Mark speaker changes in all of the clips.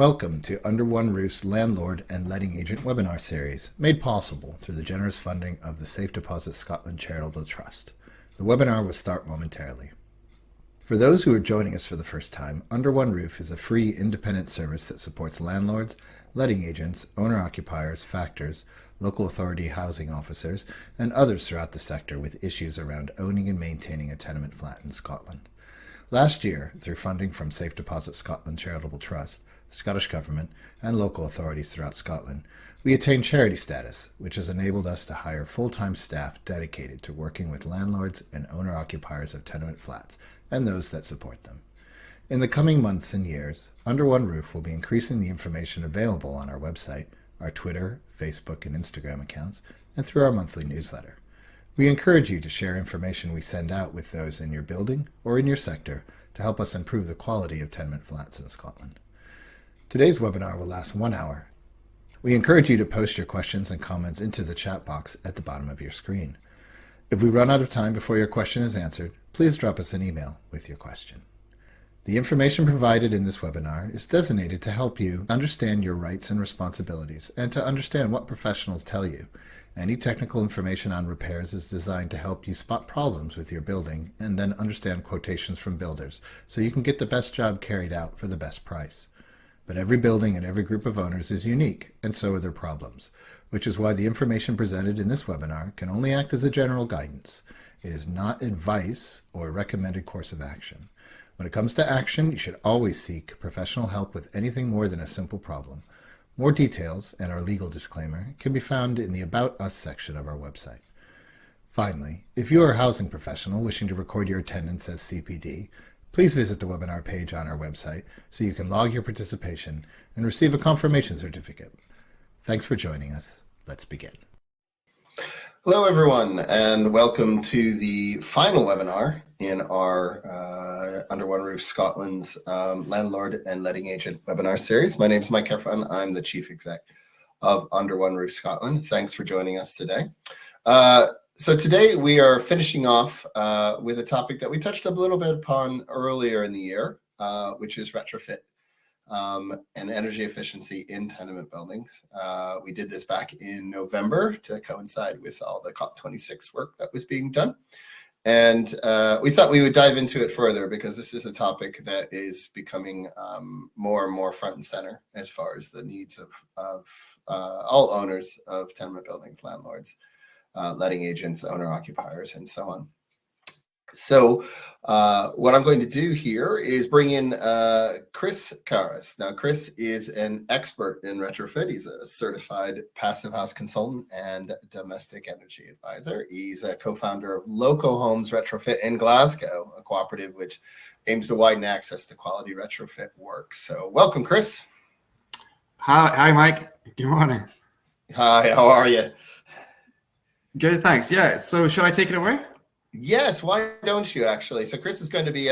Speaker 1: Welcome to Under One Roof's Landlord and Letting Agent webinar series, made possible through the generous funding of the Safe Deposit Scotland Charitable Trust. The webinar will start momentarily. For those who are joining us for the first time, Under One Roof is a free independent service that supports landlords, letting agents, owner-occupiers, factors, local authority housing officers, and others throughout the sector with issues around owning and maintaining a tenement flat in Scotland. Last year, through funding from Safe Deposit Scotland Charitable Trust, Scottish Government, and local authorities throughout Scotland, we attained charity status, which has enabled us to hire full-time staff dedicated to working with landlords and owner-occupiers of tenement flats and those that support them. In the coming months and years, Under One Roof will be increasing the information available on our website, our Twitter, Facebook, and Instagram accounts, and through our monthly newsletter. We encourage you to share information we send out with those in your building or in your sector to help us improve the quality of tenement flats in Scotland. Today's webinar will last 1 hour. We encourage you to post your questions and comments into the chat box at the bottom of your screen. If we run out of time before your question is answered, please drop us an email with your question. The information provided in this webinar is designated to help you understand your rights and responsibilities and to understand what professionals tell you. Any technical information on repairs is designed to help you spot problems with your building and then understand quotations from builders so you can get the best job carried out for the best price. But every building and every group of owners is unique, and so are their problems, which is why the information presented in this webinar can only act as a general guidance. It is not advice or a recommended course of action. When it comes to action, you should always seek professional help with anything more than a simple problem. More details and our legal disclaimer can be found in the About Us section of our website. Finally, if you are a housing professional wishing to record your attendance as CPD, please visit the webinar page on our website so you can log your participation and receive a confirmation certificate. Thanks for joining us. Let's begin.
Speaker 2: Hello, everyone, and welcome to the final webinar in our Under One Roof Scotland's Landlord and Letting Agent webinar series. My name is Mike Kerfan. I'm the Chief Exec of Under One Roof Scotland. Thanks for joining us today. So today we are finishing off with a topic that we touched a little bit upon earlier in the year, which is retrofit and energy efficiency in tenement buildings. We did this back in November to coincide with all the COP26 work that was being done. And we thought we would dive into it further because this is a topic that is becoming more and more front and center as far as the needs of all owners of tenement buildings, landlords, letting agents, owner-occupiers, and so on. So what I'm going to do here is bring in Chris Carus. Now, Chris is an expert in retrofit. He's a certified passive house consultant and domestic energy advisor. He's a co-founder of Loco Home's Retrofit in Glasgow, a cooperative which aims to widen access to quality retrofit work. So welcome, Chris.
Speaker 3: Hi, Mike. Good morning.
Speaker 2: Hi, how are you?
Speaker 3: Good, thanks. Yeah, so should I take it away?
Speaker 2: Yes, why don't you actually? So Chris is going to be,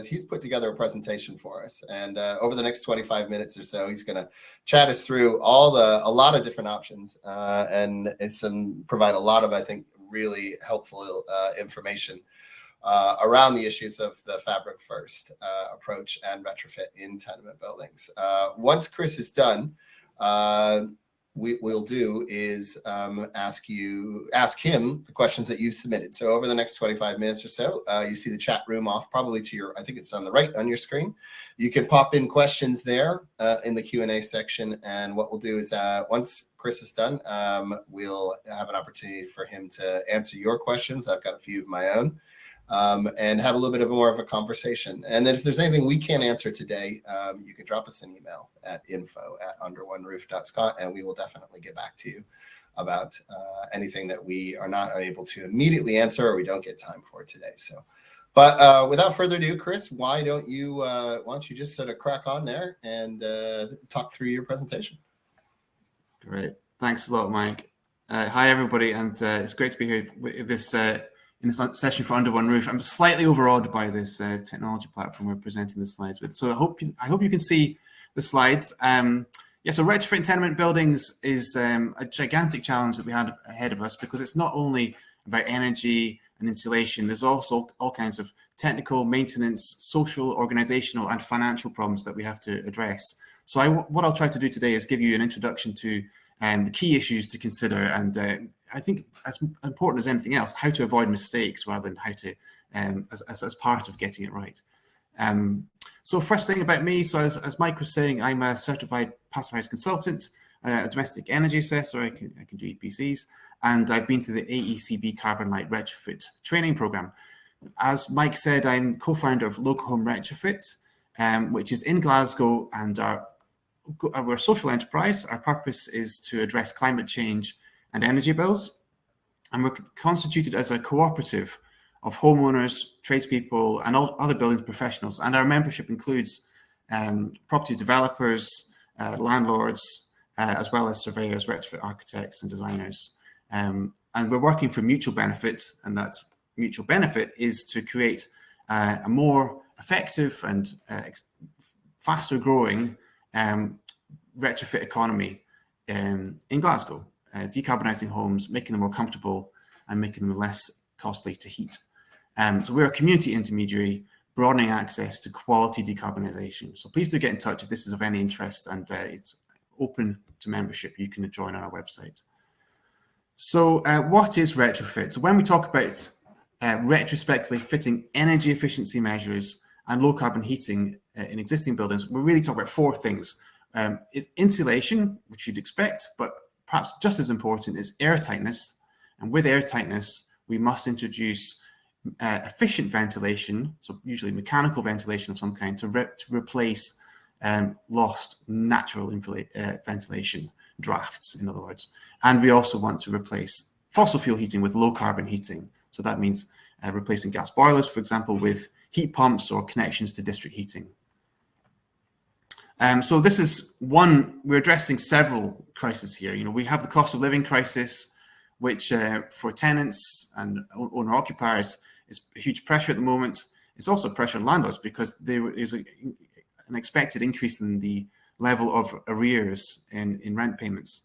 Speaker 2: he's put together a presentation for us. And over the next 25 minutes or so, he's going to chat us through a lot of different options and provide a lot of, I think, really helpful information around the issues of the fabric first approach and retrofit in tenement buildings. Once Chris is done, we'll do is ask him the questions that you've submitted. So over the next 25 minutes or so, you see the chat room off probably to your, I think it's on the right on your screen. You can pop in questions there in the Q&A section. And what we'll do is once Chris is done, we'll have an opportunity for him to answer your questions. I've got a few of my own. And have a little bit more of a conversation. And then if there's anything we can't answer today, you can drop us an email at info@underoneroof.scot, and we will definitely get back to you about anything that we are not able to immediately answer or we don't get time for today. So, but without further ado, Chris, why don't you just sort of crack on there and talk through your presentation?
Speaker 3: Great. Thanks a lot, Mike. Hi, everybody, and it's great to be here with this in this session for Under One Roof. I'm slightly overawed by this technology platform we're presenting the slides with. So I hope you can see the slides. So retrofitting tenement buildings is a gigantic challenge that we had ahead of us because it's not only about energy and insulation. There's also all kinds of technical, maintenance, social, organisational and financial problems that we have to address. So what I'll try to do today is give you an introduction to the key issues to consider, and I think as important as anything else, how to avoid mistakes rather than how to, as part of getting it right. So first thing about me, so as Mike was saying, I'm a certified passive house consultant, a domestic energy assessor, I can do EPCs, and I've been through the AECB Carbon Light Retrofit training program. As Mike said, I'm co-founder of Loco Home Retrofit, which is in Glasgow, and we're a social enterprise. Our purpose is to address climate change and energy bills, and we're constituted as a cooperative of homeowners, tradespeople, and all other building professionals. And our membership includes property developers, landlords, as well as surveyors, retrofit architects, and designers. And we're working for mutual benefit, and that mutual benefit is to create a more effective and faster growing retrofit economy in Glasgow, decarbonising homes, making them more comfortable and making them less costly to heat. So we're a community intermediary, broadening access to quality decarbonisation. So please do get in touch if this is of any interest, and it's open to membership. You can join our website. So what is retrofit? So when we talk about retrospectively fitting energy efficiency measures and low carbon heating in existing buildings, we really talk about four things. It's insulation, which you'd expect, but perhaps just as important is airtightness. And with airtightness, we must introduce efficient ventilation, so usually mechanical ventilation of some kind, to replace lost natural ventilation, drafts, in other words. And we also want to replace fossil fuel heating with low carbon heating. So that means replacing gas boilers, for example, with heat pumps or connections to district heating. So this is one, we're addressing several crises here. You know, we have the cost of living crisis, which for tenants and owner occupiers is a huge pressure at the moment. It's also pressure on landlords because there is an expected increase in the level of arrears in rent payments.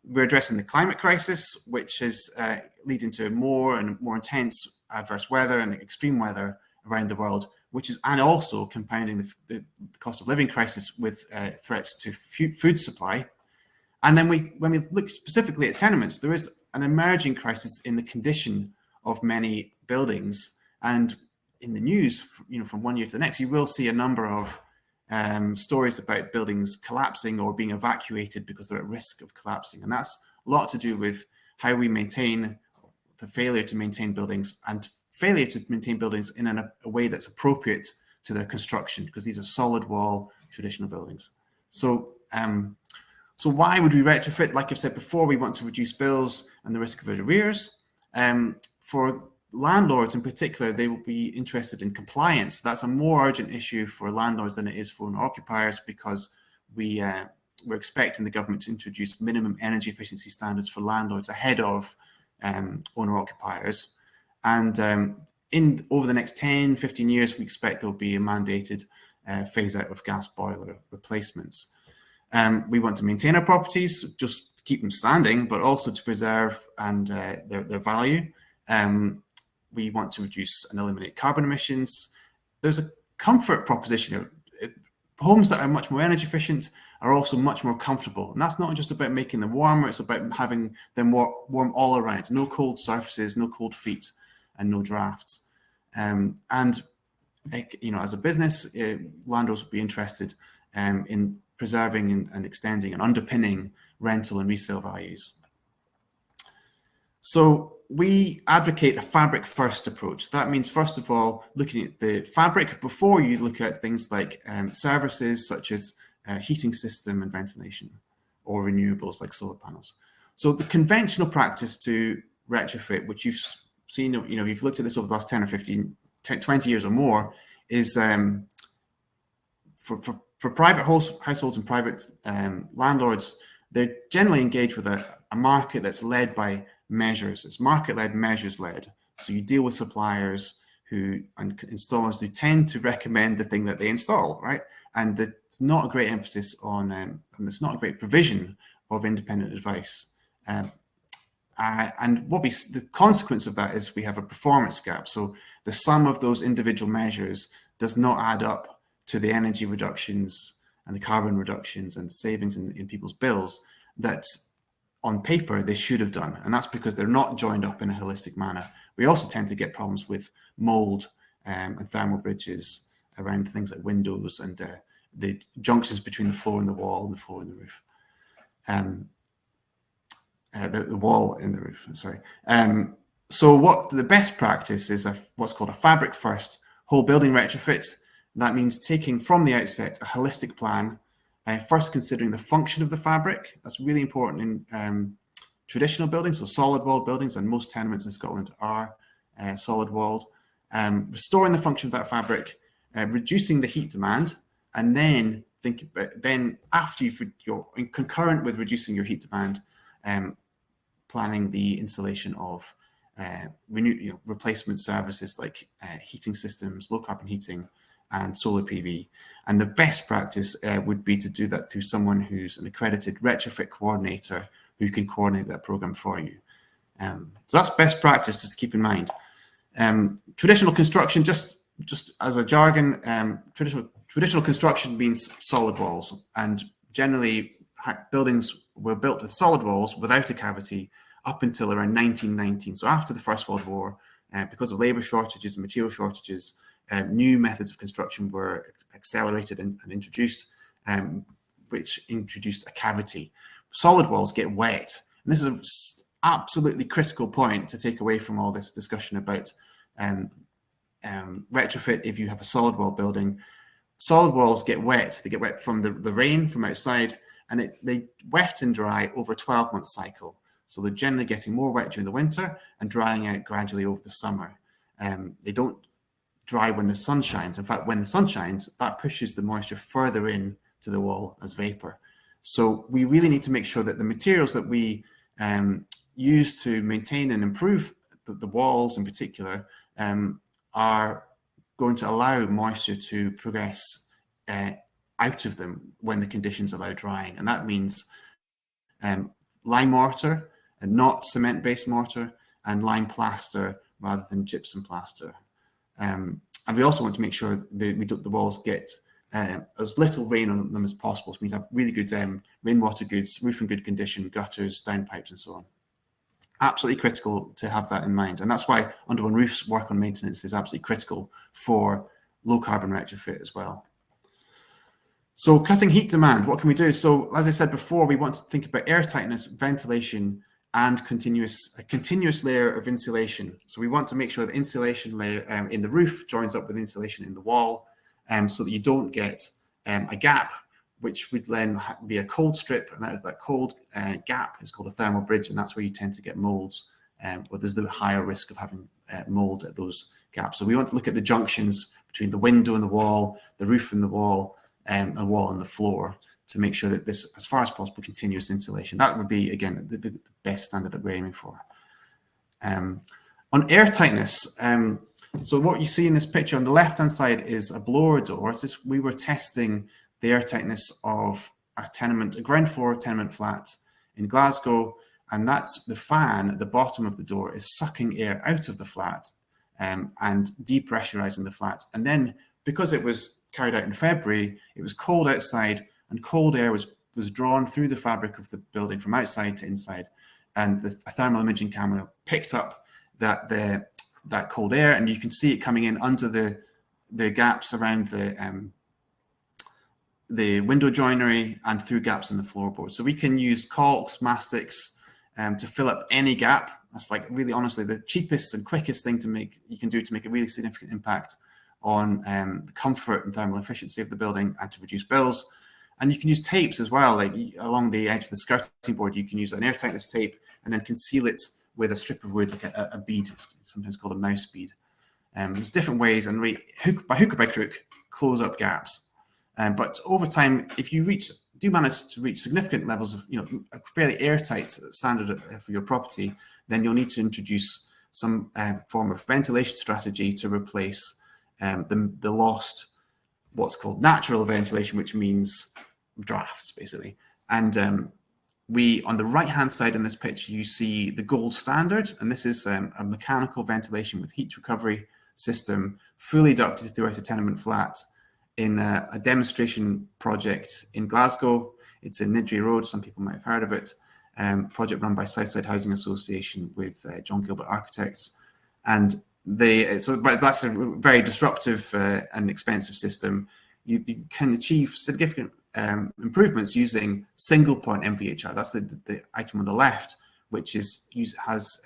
Speaker 3: We're addressing the climate crisis, which is leading to more and more intense adverse weather and extreme weather around the world, which is, and also compounding the cost of living crisis with threats to food supply. And then when we look specifically at tenements, there is an emerging crisis in the condition of many buildings. And in the news, you know, from one year to the next, you will see a number of stories about buildings collapsing or being evacuated because they're at risk of collapsing. And that's a lot to do with how we maintain, the failure to maintain buildings, and failure to maintain buildings in a way that's appropriate to their construction, because these are solid wall traditional buildings. So so why would we retrofit? Like I've said before, we want to reduce bills and the risk of arrears. For landlords in particular, they will be interested in compliance. That's a more urgent issue for landlords than it is for owner occupiers, because we're expecting the government to introduce minimum energy efficiency standards for landlords ahead of owner occupiers. And over the next 10, 15 years, we expect there'll be a mandated phase out of gas boiler replacements. We want to maintain our properties, just to keep them standing, but also to preserve and their value. We want to reduce and eliminate carbon emissions. There's a comfort proposition here. Homes that are much more energy efficient are also much more comfortable. And that's not just about making them warmer, it's about having them warm all around. No cold surfaces, no cold feet, and no drafts. And you know, as a business, landlords will be interested in preserving and extending and underpinning rental and resale values. So we advocate a fabric first approach. That means, first of all, looking at the fabric before you look at things like services such as heating system and ventilation, or renewables like solar panels. So the conventional practice to retrofit, which you've seen, you know, you've looked at this over the last 10 or 15, 20 years or more, is for private households and private landlords, they're generally engaged with a market that's led by measures. It's market-led, measures-led. So you deal with suppliers and installers who tend to recommend the thing that they install, right? And there's not a great emphasis on, and there's not a great provision of independent advice. And the consequence of that is we have a performance gap. So the sum of those individual measures does not add up to the energy reductions and the carbon reductions and savings in people's bills that on paper they should have done. And that's because they're not joined up in a holistic manner. We also tend to get problems with mold and thermal bridges around things like windows and the junctions between the floor and the wall and the floor and the roof. The wall in the roof, sorry. So what the best practice is what's called a fabric first whole building retrofit. That means taking from the outset a holistic plan, first considering the function of the fabric. That's really important in traditional buildings, so solid walled buildings, and most tenements in Scotland are solid walled. Restoring the function of that fabric, reducing the heat demand, and then after you're concurrent with reducing your heat demand, planning the installation of replacement services like heating systems, low carbon heating, and solar PV. And the best practice would be to do that through someone who's an accredited retrofit coordinator who can coordinate that program for you. So that's best practice, just to keep in mind. Traditional construction, just as a jargon, traditional construction means solid walls, and generally buildings were built with solid walls without a cavity up until around 1919. So after the First World War, because of labour shortages and material shortages, new methods of construction were accelerated and introduced, which introduced a cavity. Solid walls get wet. And this is an absolutely critical point to take away from all this discussion about retrofit. If you have a solid wall building, solid walls get wet. They get wet from the rain from outside, and they wet and dry over a 12-month cycle. So they're generally getting more wet during the winter and drying out gradually over the summer. They don't dry when the sun shines. In fact, when the sun shines, that pushes the moisture further in to the wall as vapor. So we really need to make sure that the materials that we use to maintain and improve the walls in particular are going to allow moisture to progress out of them when the conditions allow drying. And that means lime mortar and not cement-based mortar, and lime plaster rather than gypsum plaster. And we also want to make sure that the walls get as little rain on them as possible. So we have really good rainwater goods, roof in good condition, gutters, downpipes, and so on. Absolutely critical to have that in mind. And that's why under one roof's work on maintenance is absolutely critical for low carbon retrofit as well. So cutting heat demand, what can we do? So as I said before, we want to think about airtightness, ventilation, and a continuous layer of insulation. So we want to make sure the insulation layer in the roof joins up with insulation in the wall, so that you don't get a gap, which would then be a cold strip, and that cold gap is called a thermal bridge, and that's where you tend to get molds, or there's the higher risk of having mold at those gaps. So we want to look at the junctions between the window and the wall, the roof and the wall and the floor, to make sure that this, as far as possible, continuous insulation. That would be, again, the best standard that we're aiming for. On airtightness, so what you see in this picture on the left-hand side is a blower door. We were testing the airtightness of a ground floor tenement flat in Glasgow, and that's the fan at the bottom of the door is sucking air out of the flat and depressurizing the flat. And then, because it was carried out in February, it was cold outside, and cold air was drawn through the fabric of the building from outside to inside, and a thermal imaging camera picked up that cold air, and you can see it coming in under the gaps around the window joinery and through gaps in the floorboard. So we can use caulks, mastics to fill up any gap. That's like really honestly the cheapest and quickest thing you can do to make a really significant impact on the comfort and thermal efficiency of the building and to reduce bills. And you can use tapes as well, like along the edge of the skirting board. You can use an airtightness tape and then conceal it with a strip of wood, like a bead, sometimes called a mouse bead. There's different ways, and by hook or by crook, close up gaps. But over time, if you do manage to reach significant levels of, a fairly airtight standard for your property, then you'll need to introduce some form of ventilation strategy to replace the lost, what's called natural ventilation, which means drafts, basically. And on the right-hand side in this picture, you see the gold standard, and this is a mechanical ventilation with heat recovery system, fully ducted throughout a tenement flat in a demonstration project in Glasgow. It's in Niddry Road, some people might have heard of it, project run by Southside Housing Association with John Gilbert Architects. And but that's a very disruptive and expensive system. You can achieve significant improvements using single point MVHR. That's the item on the left, which has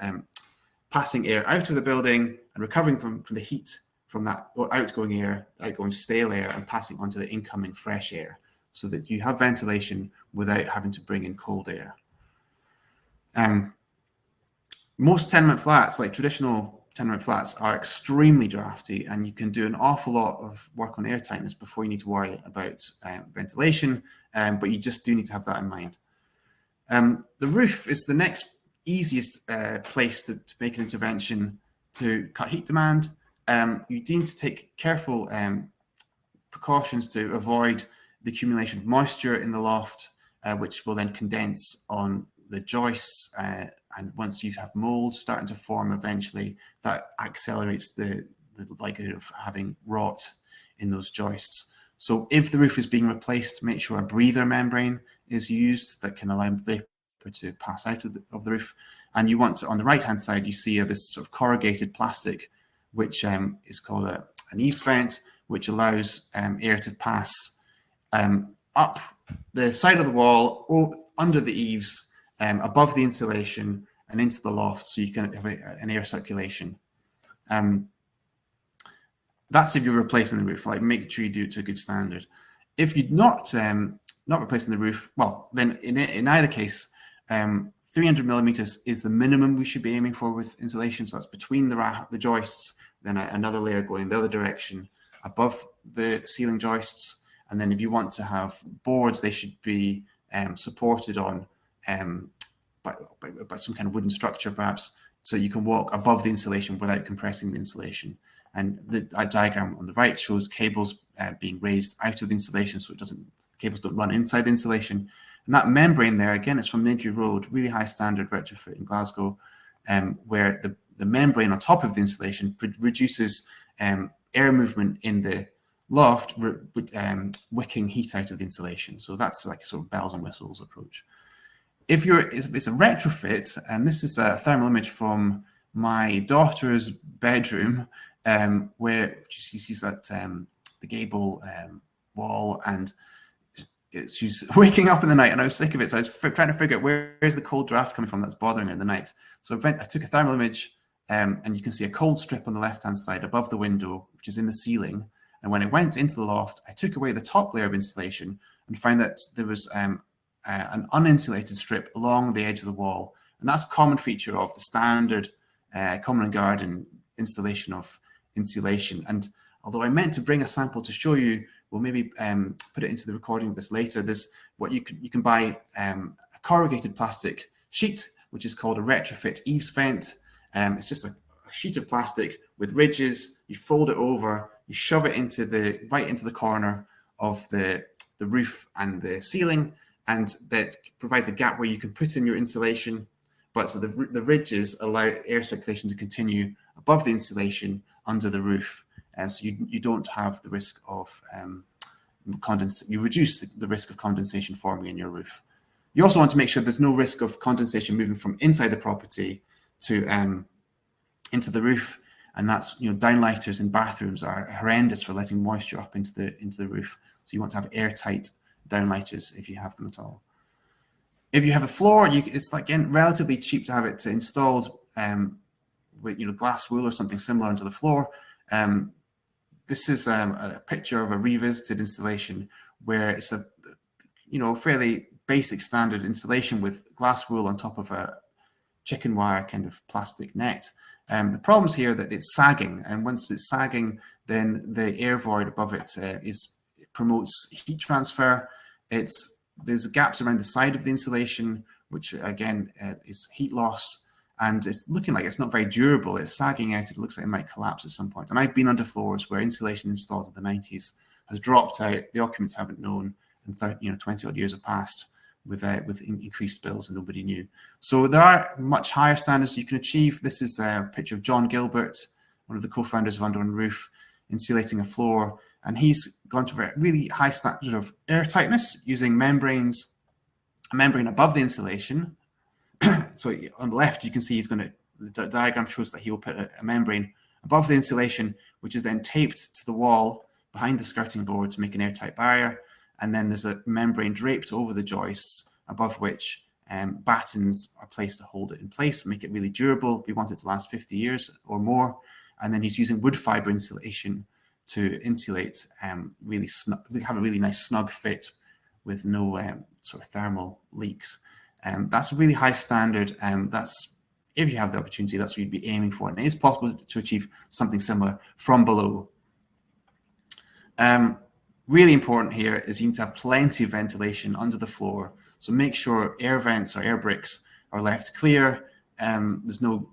Speaker 3: passing air out of the building and recovering from the heat from that or outgoing stale air, and passing onto the incoming fresh air, so that you have ventilation without having to bring in cold air. Most tenement flats, like traditional tenement flats, are extremely drafty, and you can do an awful lot of work on airtightness before you need to worry about ventilation, but you just do need to have that in mind. The roof is the next easiest place to make an intervention to cut heat demand. You need to take careful precautions to avoid the accumulation of moisture in the loft, which will then condense on the joists, and once you have mold starting to form eventually, that accelerates the likelihood of having rot in those joists. So if the roof is being replaced, make sure a breather membrane is used that can allow vapor to pass out of the roof. And you want to, on the right-hand side, you see this sort of corrugated plastic, which is called an eaves vent, which allows air to pass up the side of the wall or under the eaves, above the insulation and into the loft, so you can have an air circulation. That's if you're replacing the roof, like make sure you do it to a good standard. If you're not replacing the roof, well, then in either case, 300 millimeters is the minimum we should be aiming for with insulation. So that's between the joists, then another layer going the other direction above the ceiling joists. And then if you want to have boards, they should be supported on by some kind of wooden structure, perhaps, so you can walk above the insulation without compressing the insulation. And the diagram on the right shows cables being raised out of the insulation, so cables don't run inside the insulation. And that membrane there, again, it's from Niddry Road, really high standard retrofit in Glasgow, where the membrane on top of the insulation reduces air movement in the loft, wicking heat out of the insulation. So that's like a sort of bells and whistles approach. If it's a retrofit, and this is a thermal image from my daughter's bedroom, where she sees that the gable wall, and she's waking up in the night, and I was sick of it, so I was trying to figure out where's the cold draft coming from that's bothering her in the night. So I took a thermal image, and you can see a cold strip on the left-hand side above the window, which is in the ceiling. And when it went into the loft, I took away the top layer of insulation and found that there was an uninsulated strip along the edge of the wall. And that's a common feature of the standard common and garden installation of insulation. And although I meant to bring a sample to show you, we'll maybe put it into the recording of this later. There's what you can buy a corrugated plastic sheet, which is called a retrofit eaves vent. It's just a sheet of plastic with ridges. You fold it over, you shove it right into the corner of the roof and the ceiling, and that provides a gap where you can put in your insulation. But so the ridges allow air circulation to continue above the insulation under the roof, and so you don't have the risk of you reduce the risk of condensation forming in your roof. You also want to make sure there's no risk of condensation moving from inside the property to into the roof, and that's, downlighters in bathrooms are horrendous for letting moisture up into the roof. So you want to have airtight downlighters if you have them at all. If you have a floor, it's again relatively cheap to have it installed with glass wool or something similar onto the floor. This is a picture of a revisited installation where it's a fairly basic standard installation with glass wool on top of a chicken wire kind of plastic net. The problem's here that it's sagging, and once it's sagging, then the air void above it promotes heat transfer. There's gaps around the side of the insulation, which again is heat loss, and it's looking like it's not very durable. It's sagging out. It looks like it might collapse at some point. And I've been under floors where insulation installed in the 90s has dropped out. The occupants haven't known, and 20 odd years have passed. with increased bills, and nobody knew. So there are much higher standards you can achieve. This is a picture of John Gilbert, one of the co-founders of Under One Roof, insulating a floor, and he's gone to a really high standard of airtightness using membranes, a membrane above the insulation. So on the left, you can see the diagram shows that he will put a membrane above the insulation, which is then taped to the wall behind the skirting board to make an airtight barrier. And then there's a membrane draped over the joists, above which battens are placed to hold it in place, make it really durable. We want it to last 50 years or more. And then he's using wood fiber insulation to insulate, have a really nice snug fit with no sort of thermal leaks. That's a really high standard. That's, if you have the opportunity, that's what you'd be aiming for. And it is possible to achieve something similar from below. Really important here is you need to have plenty of ventilation under the floor. So make sure air vents or air bricks are left clear. There's no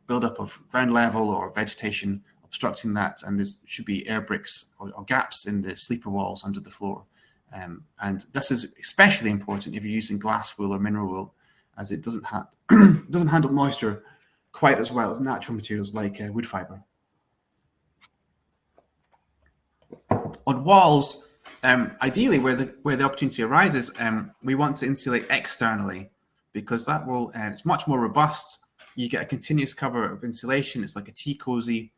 Speaker 3: buildup of ground level or vegetation obstructing that. And there should be air bricks or gaps in the sleeper walls under the floor. And this is especially important if you're using glass wool or mineral wool, as it doesn't handle moisture quite as well as natural materials like wood fiber. On walls, ideally where the opportunity arises, we want to insulate externally, because that will it's much more robust. You get a continuous cover of insulation. It's like a tea cozy,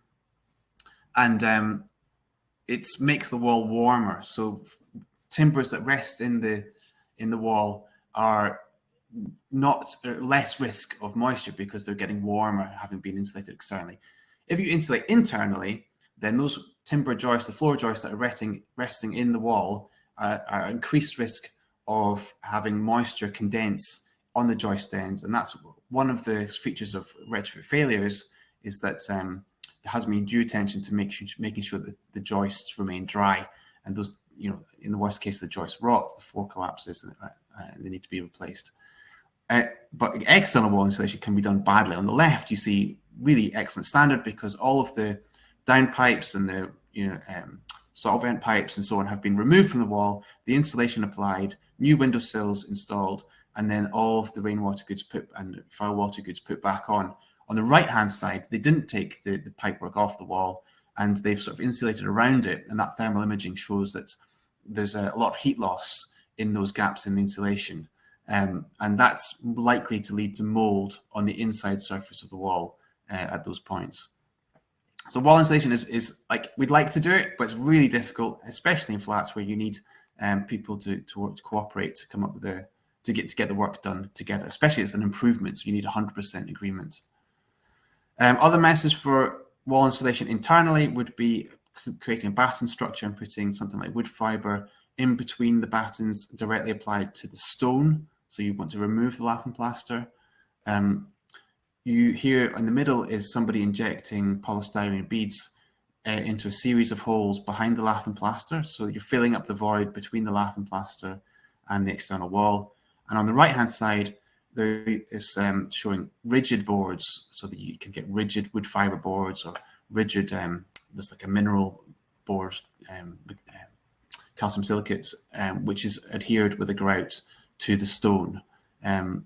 Speaker 3: and it makes the wall warmer. So timbers that rest in the wall are less risk of moisture because they're getting warmer having been insulated externally. If you insulate internally, then those timber joists, the floor joists that are resting in the wall are increased risk of having moisture condense on the joist ends. And that's one of the features of retrofit failures, is that there has been due attention to making sure that the joists remain dry. And those, in the worst case, the joists rot, the floor collapses, and they need to be replaced. But external wall insulation can be done badly. On the left, you see really excellent standard, because all of the downpipes and the salt vent pipes and so on have been removed from the wall, the insulation applied, new window sills installed, and then all of the rainwater goods and foul water goods put back on. On the right-hand side, they didn't take the pipework off the wall, and they've sort of insulated around it, and that thermal imaging shows that there's a lot of heat loss in those gaps in the insulation, and that's likely to lead to mold on the inside surface of the wall at those points. So wall insulation is like, we'd like to do it, but it's really difficult, especially in flats where you need people to work, to cooperate, to come up with to get the work done together, especially as an improvement. So you need 100% agreement. Other methods for wall insulation internally would be creating a batten structure and putting something like wood fiber in between the battens directly applied to the stone. So you want to remove the lath and plaster. You here in the middle is somebody injecting polystyrene beads into a series of holes behind the lath and plaster. So you're filling up the void between the lath and plaster and the external wall. And on the right-hand side, there is showing rigid boards, so that you can get rigid wood fiber boards, or rigid, there's like a mineral board, calcium silicates, which is adhered with a grout to the stone.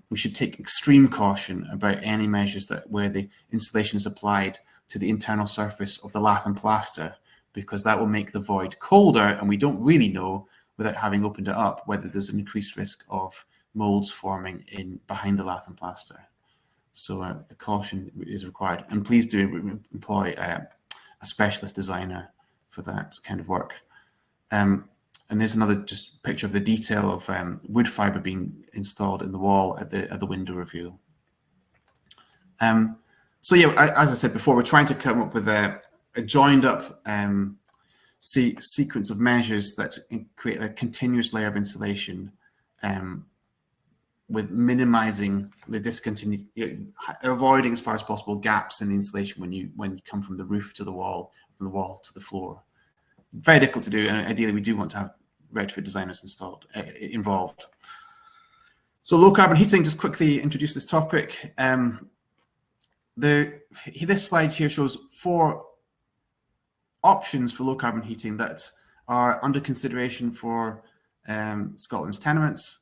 Speaker 3: We should take extreme caution about any measures where the insulation is applied to the internal surface of the lath and plaster, because that will make the void colder, and we don't really know, without having opened it up, whether there's an increased risk of molds forming behind the lath and plaster. So a caution is required, and please do employ a specialist designer for that kind of work. And there's another just picture of the detail of wood fiber being installed in the wall at the window reveal. So yeah, as I said before, we're trying to come up with a joined up sequence of measures that create a continuous layer of insulation, with minimizing the discontinuity, avoiding as far as possible gaps in the insulation when you come from the roof to the wall, from the wall to the floor. Very difficult to do, and ideally we do want to have retrofit designers involved. So low carbon heating, just quickly introduce this topic. This slide here shows 4 options for low carbon heating that are under consideration for Scotland's tenements.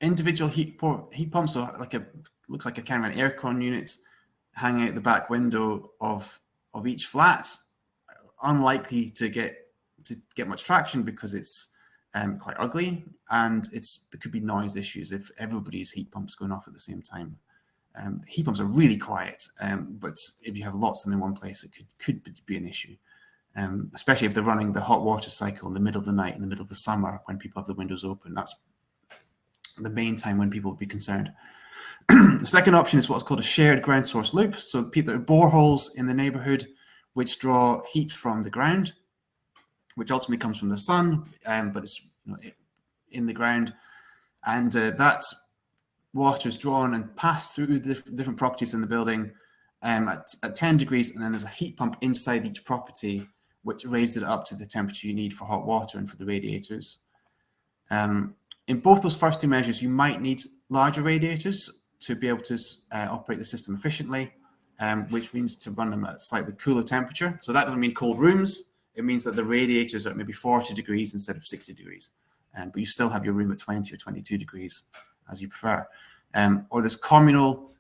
Speaker 3: Individual heat pumps, so looks like a kind of an aircon unit hanging out the back window of each flat, unlikely to get much traction because it's quite ugly, and there could be noise issues if everybody's heat pumps going off at the same time. Heat pumps are really quiet, but if you have lots of them in one place, it could be an issue, especially if they're running the hot water cycle in the middle of the night, in the middle of the summer, when people have the windows open. That's the main time when people would be concerned. The second option is what's called a shared ground source loop. So people there are boreholes in the neighborhood which draw heat from the ground, which ultimately comes from the sun, but it's in the ground, and that water is drawn and passed through the different properties in the building at 10 degrees, and then there's a heat pump inside each property which raises it up to the temperature you need for hot water and for the radiators. In both those first two measures, you might need larger radiators to be able to operate the system efficiently, which means to run them at a slightly cooler temperature. So that doesn't mean cold rooms. It means that the radiators are at maybe 40 degrees instead of 60 degrees, but you still have your room at 20 or 22 degrees as you prefer. Or there's communal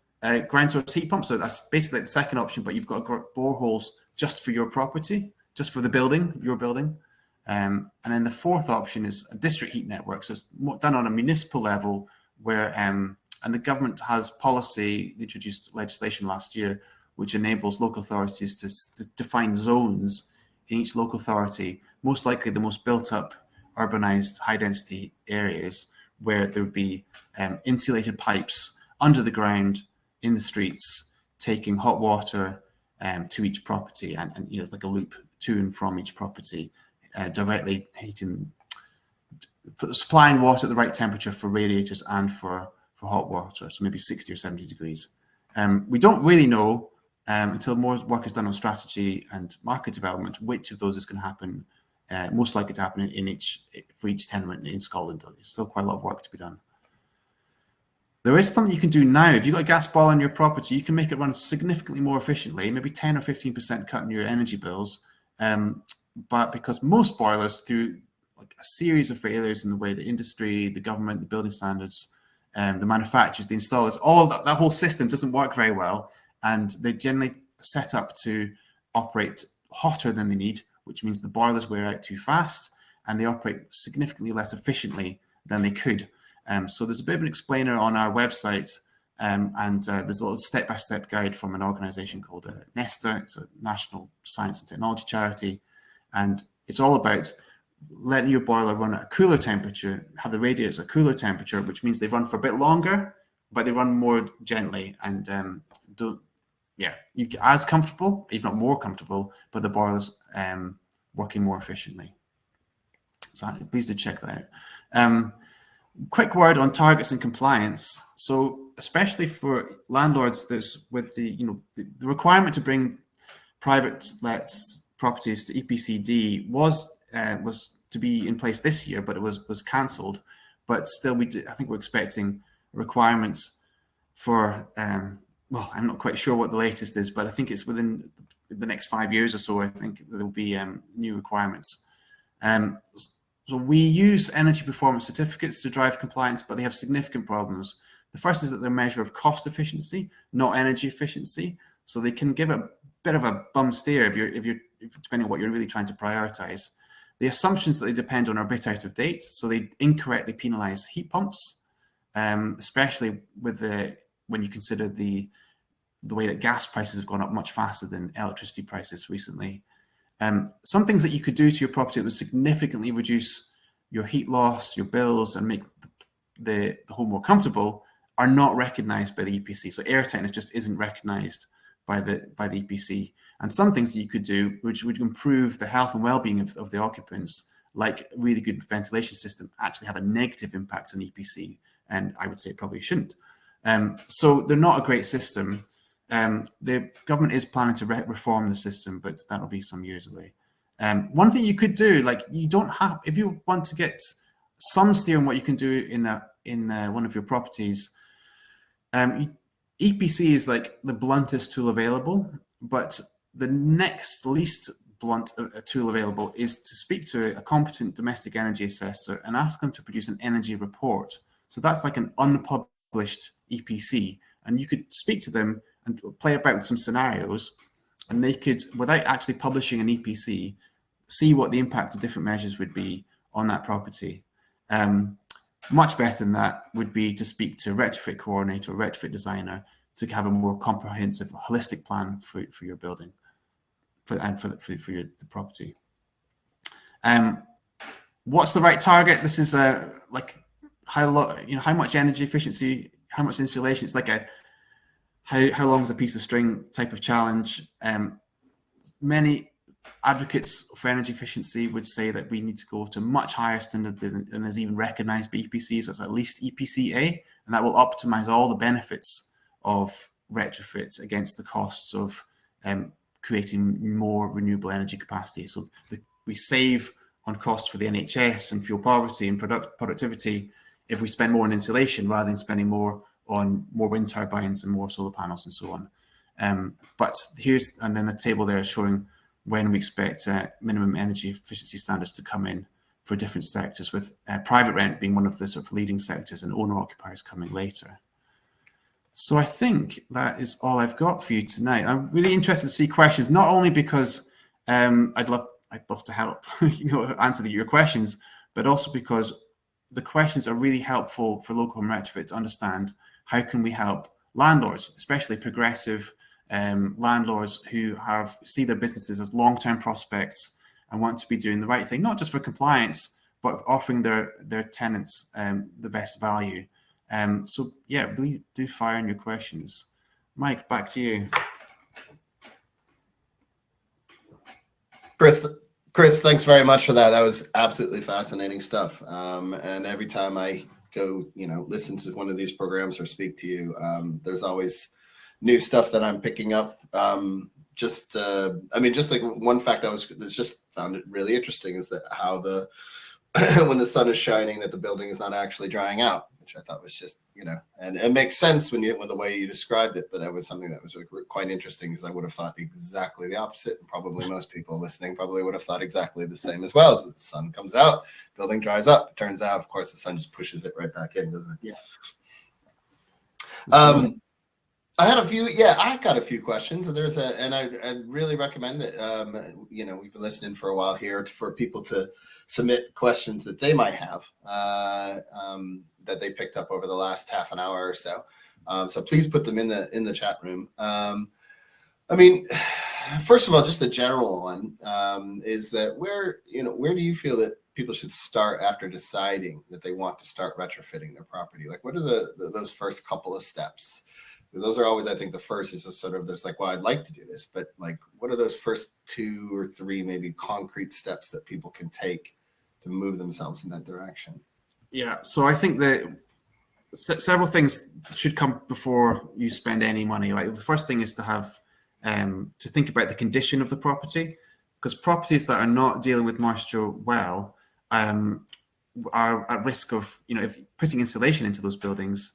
Speaker 3: ground source heat pumps. So that's basically the second option, but you've got boreholes just for your property, just for the building, your building. And then the fourth option is a district heat network. So it's done on a municipal level where, and the government has policy, introduced legislation last year, which enables local authorities to define zones in each local authority, most likely the most built up, urbanized, high density areas where there would be insulated pipes under the ground in the streets, taking hot water to each property, and it's like a loop to and from each property, directly heating, supplying water at the right temperature for radiators and for hot water, so maybe 60 or 70 degrees. We don't really know until more work is done on strategy and market development which of those is going to happen, most likely to happen for each tenement in Scotland. There's still quite a lot of work to be done. There is something you can do now. If you've got a gas boiler on your property, you can make it run significantly more efficiently, maybe 10 or 15% cut in your energy bills. But because most boilers, through like a series of failures in the way the industry, the government, the building standards, the manufacturers, the installers, all of that whole system doesn't work very well, and they generally set up to operate hotter than they need, which means the boilers wear out too fast and they operate significantly less efficiently than they could. So there's a bit of an explainer on our website, and there's a little step-by-step guide from an organization called Nesta. It's a national science and technology charity, and it's all about letting your boiler run at a cooler temperature, have the radiators at a cooler temperature, which means they run for a bit longer, but they run more gently and you get as comfortable, if not more comfortable, but the boiler's working more efficiently. So please do check that out. Quick word on targets and compliance. So especially for landlords, there's with the requirement to bring private lets properties to EPCD was to be in place this year, but it was cancelled. But still, I think we're expecting requirements for well, I'm not quite sure what the latest is, but I think it's within the next 5 years or so. I think there will be new requirements. So we use energy performance certificates to drive compliance, but they have significant problems. The first is that they're a measure of cost efficiency, not energy efficiency. So they can give a bit of a bum steer if you're depending on what you're really trying to prioritize. The assumptions that they depend on are a bit out of date, so they incorrectly penalize heat pumps, especially with when you consider the way that gas prices have gone up much faster than electricity prices recently. Some things that you could do to your property that would significantly reduce your heat loss, your bills, and make the home more comfortable are not recognized by the EPC. So airtightness just isn't recognized by the EPC. And some things that you could do which would improve the health and well-being of the occupants, like a really good ventilation system, actually have a negative impact on EPC. And I would say probably shouldn't. So they're not a great system. The government is planning to reform the system, but that'll be some years away. One thing you could do, like if you want to get some steer on what you can do in one of your properties, EPC is like the bluntest tool available, but the next least blunt a tool available is to speak to a competent domestic energy assessor and ask them to produce an energy report. So that's like an unpublished EPC, and you could speak to them and play about with some scenarios, and they could, without actually publishing an EPC, see what the impact of different measures would be on that property. Much better than that would be to speak to a retrofit coordinator or retrofit designer to have a more comprehensive, holistic plan for your building for the property. What's the right target? This is like how much energy efficiency, how much insulation. It's like a how long is a piece of string type of challenge. Many advocates for energy efficiency would say that we need to go to a much higher standard than is even recognized by EPCs, so it's at least EPC A, and that will optimize all the benefits of retrofits against the costs of creating more renewable energy capacity. So we save on costs for the NHS and fuel poverty and productivity if we spend more on insulation rather than spending more on more wind turbines and more solar panels and so on. And then the table there is showing when we expect minimum energy efficiency standards to come in for different sectors, with private rent being one of the sort of leading sectors and owner-occupiers coming later. So I think that is all I've got for you tonight. I'm really interested to see questions, not only because I'd love to help answer your questions, but also because the questions are really helpful for Loco Home Retrofit to understand how can we help landlords, especially progressive landlords who see their businesses as long-term prospects and want to be doing the right thing, not just for compliance, but offering their tenants the best value. So yeah, really do fire in your questions. Mike, back to you.
Speaker 2: Chris, thanks very much for that. That was absolutely fascinating stuff. And every time I go, listen to one of these programs or speak to you, there's always new stuff that I'm picking up. Just like one fact that's just found it really interesting is that how when the sun is shining, that the building is not actually drying out, which I thought was just, and it makes sense when the way you described it, but that was something that was quite interesting, because I would have thought exactly the opposite, and probably most people listening probably would have thought exactly the same as well. As the sun comes out, building dries up. It turns out, of course, the sun just pushes it right back in, doesn't it? Yeah. I got a few questions, and I'd really recommend that, we've been listening for a while here for people to submit questions that they might have, that they picked up over the last half an hour or so. So please put them in the chat room. First of all, just a general one, is that where do you feel that people should start after deciding that they want to start retrofitting their property? Like, what are those first couple of steps? Because those are always, I think, the first is just sort of, there's like, well, I'd like to do this, but like, what are those first 2 or 3 maybe concrete steps that people can take to move themselves in that direction?
Speaker 3: Yeah, so I think that several things should come before you spend any money. Like, the first thing is to have to think about the condition of the property, because properties that are not dealing with moisture well are at risk of, if putting insulation into those buildings,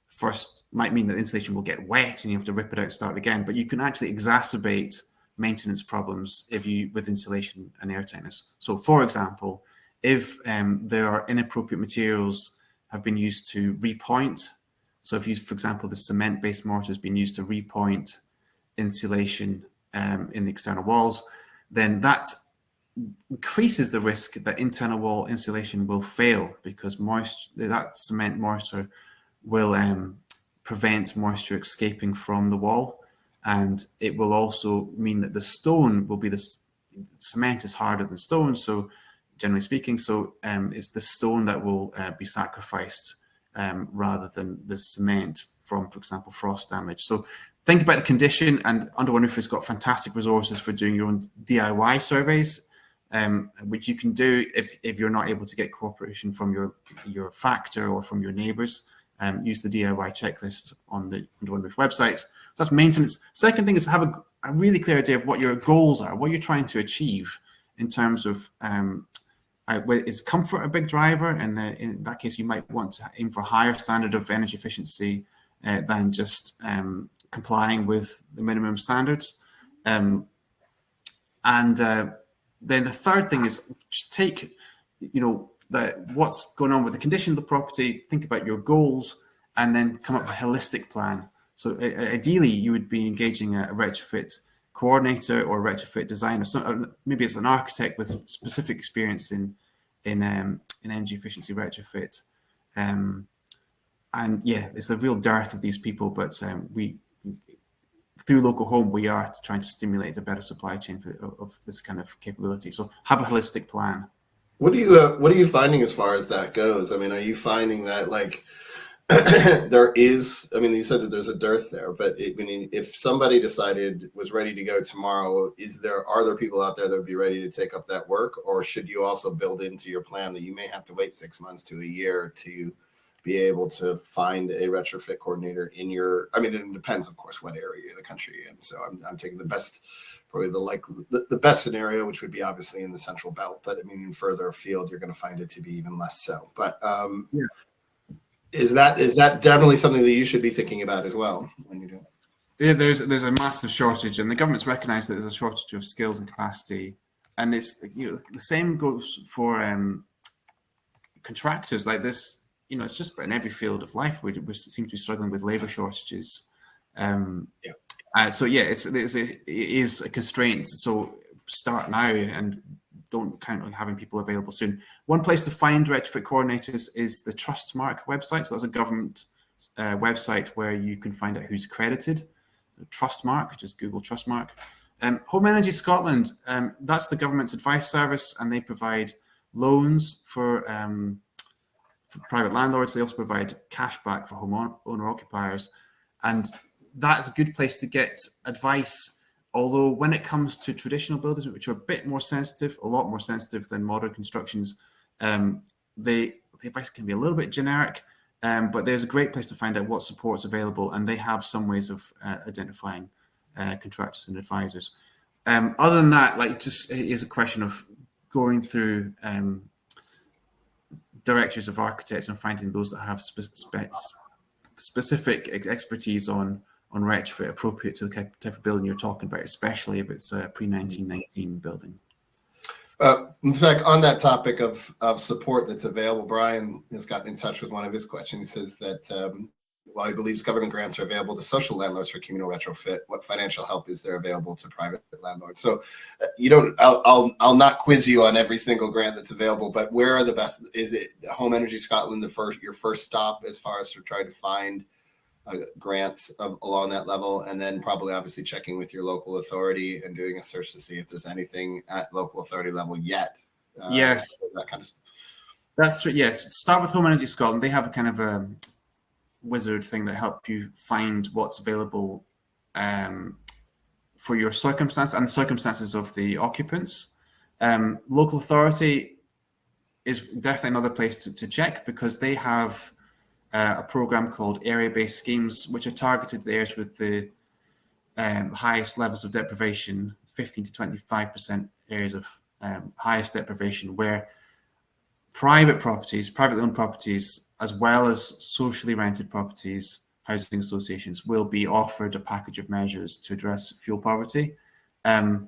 Speaker 3: first might mean that insulation will get wet and you have to rip it out and start again, but you can actually exacerbate maintenance problems with insulation and airtightness. So for example, if there are inappropriate materials have been used to repoint, so if you, for example, the cement-based mortar has been used to repoint insulation in the external walls, then that increases the risk that internal wall insulation will fail, because that cement mortar will prevent moisture escaping from the wall, and it will also mean that the stone will be cement is harder than stone, so generally speaking, it's the stone that will be sacrificed rather than the cement from, for example, frost damage. So think about the condition, and Under One Roof has got fantastic resources for doing your own DIY surveys, which you can do if you're not able to get cooperation from your factor or from your neighbours. Use the DIY checklist on the Under One Roof website. So that's maintenance. Second thing is to have a really clear idea of what your goals are, what you're trying to achieve in terms of is comfort a big driver? And in that case, you might want to aim for a higher standard of energy efficiency than just complying with the minimum standards. And then the third thing is just take, what's going on with the condition of the property, think about your goals, and then come up with a holistic plan. So ideally, you would be engaging a retrofit coordinator or a retrofit designer. So maybe it's an architect with specific experience in energy efficiency retrofit. And yeah, it's a real dearth of these people, but we through Loco Home, we are trying to stimulate a better supply chain of this kind of capability. So have a holistic plan.
Speaker 2: What are you finding as far as that goes? I mean, are you finding that like there is? I mean, you said that there's a dearth there, but if somebody was ready to go tomorrow, are there people out there that would be ready to take up that work, or should you also build into your plan that you may have to wait 6 months to a year to be able to find a retrofit coordinator in your? I mean, it depends, of course, what area of the country you're in. So I'm taking the best. Probably the best scenario, which would be obviously in the central belt, but I mean, further afield, you're going to find it to be even less so. But yeah. Is that definitely something that you should be thinking about as well when you're doing it?
Speaker 3: Yeah, there's a massive shortage, and the government's recognised that there's a shortage of skills and capacity, and it's the same goes for contractors like this. It's just in every field of life we seem to be struggling with labour shortages. So yeah, it is a constraint. So start now and don't count on having people available soon. One place to find retrofit coordinators is the Trustmark website. So that's a government website where you can find out who's accredited. Trustmark, just Google Trustmark. Home Energy Scotland, that's the government's advice service, and they provide loans for private landlords. They also provide cash back for home owner occupiers, and that's a good place to get advice. Although when it comes to traditional buildings, which are a bit more sensitive, a lot more sensitive than modern constructions, the advice can be a little bit generic, but there's a great place to find out what support's available, and they have some ways of identifying contractors and advisors. Other than that, it is a question of going through directors of architects and finding those that have specific expertise on retrofit appropriate to the type of building you're talking about, especially if it's a pre-1919 building.
Speaker 2: In fact, on that topic of support that's available, Brian has gotten in touch with one of his questions. He says that while he believes government grants are available to social landlords for communal retrofit, what financial help is there available to private landlords? So I'll not quiz you on every single grant that's available, but where are the best? Is it Home Energy Scotland your first stop as far as to try to find grants along that level, and then probably obviously checking with your local authority and doing a search to see if there's anything at local authority level yet?
Speaker 3: Yes,
Speaker 2: that kind of stuff.
Speaker 3: That's true. Yes, start with Home Energy Scotland. They have a kind of a wizard thing that help you find what's available for your circumstance and the circumstances of the occupants. Local authority is definitely another place to check, because they have a program called area-based schemes, which are targeted to the areas with the highest levels of deprivation, 15 to 25% areas of highest deprivation, where privately owned properties, as well as socially rented properties, housing associations, will be offered a package of measures to address fuel poverty. Another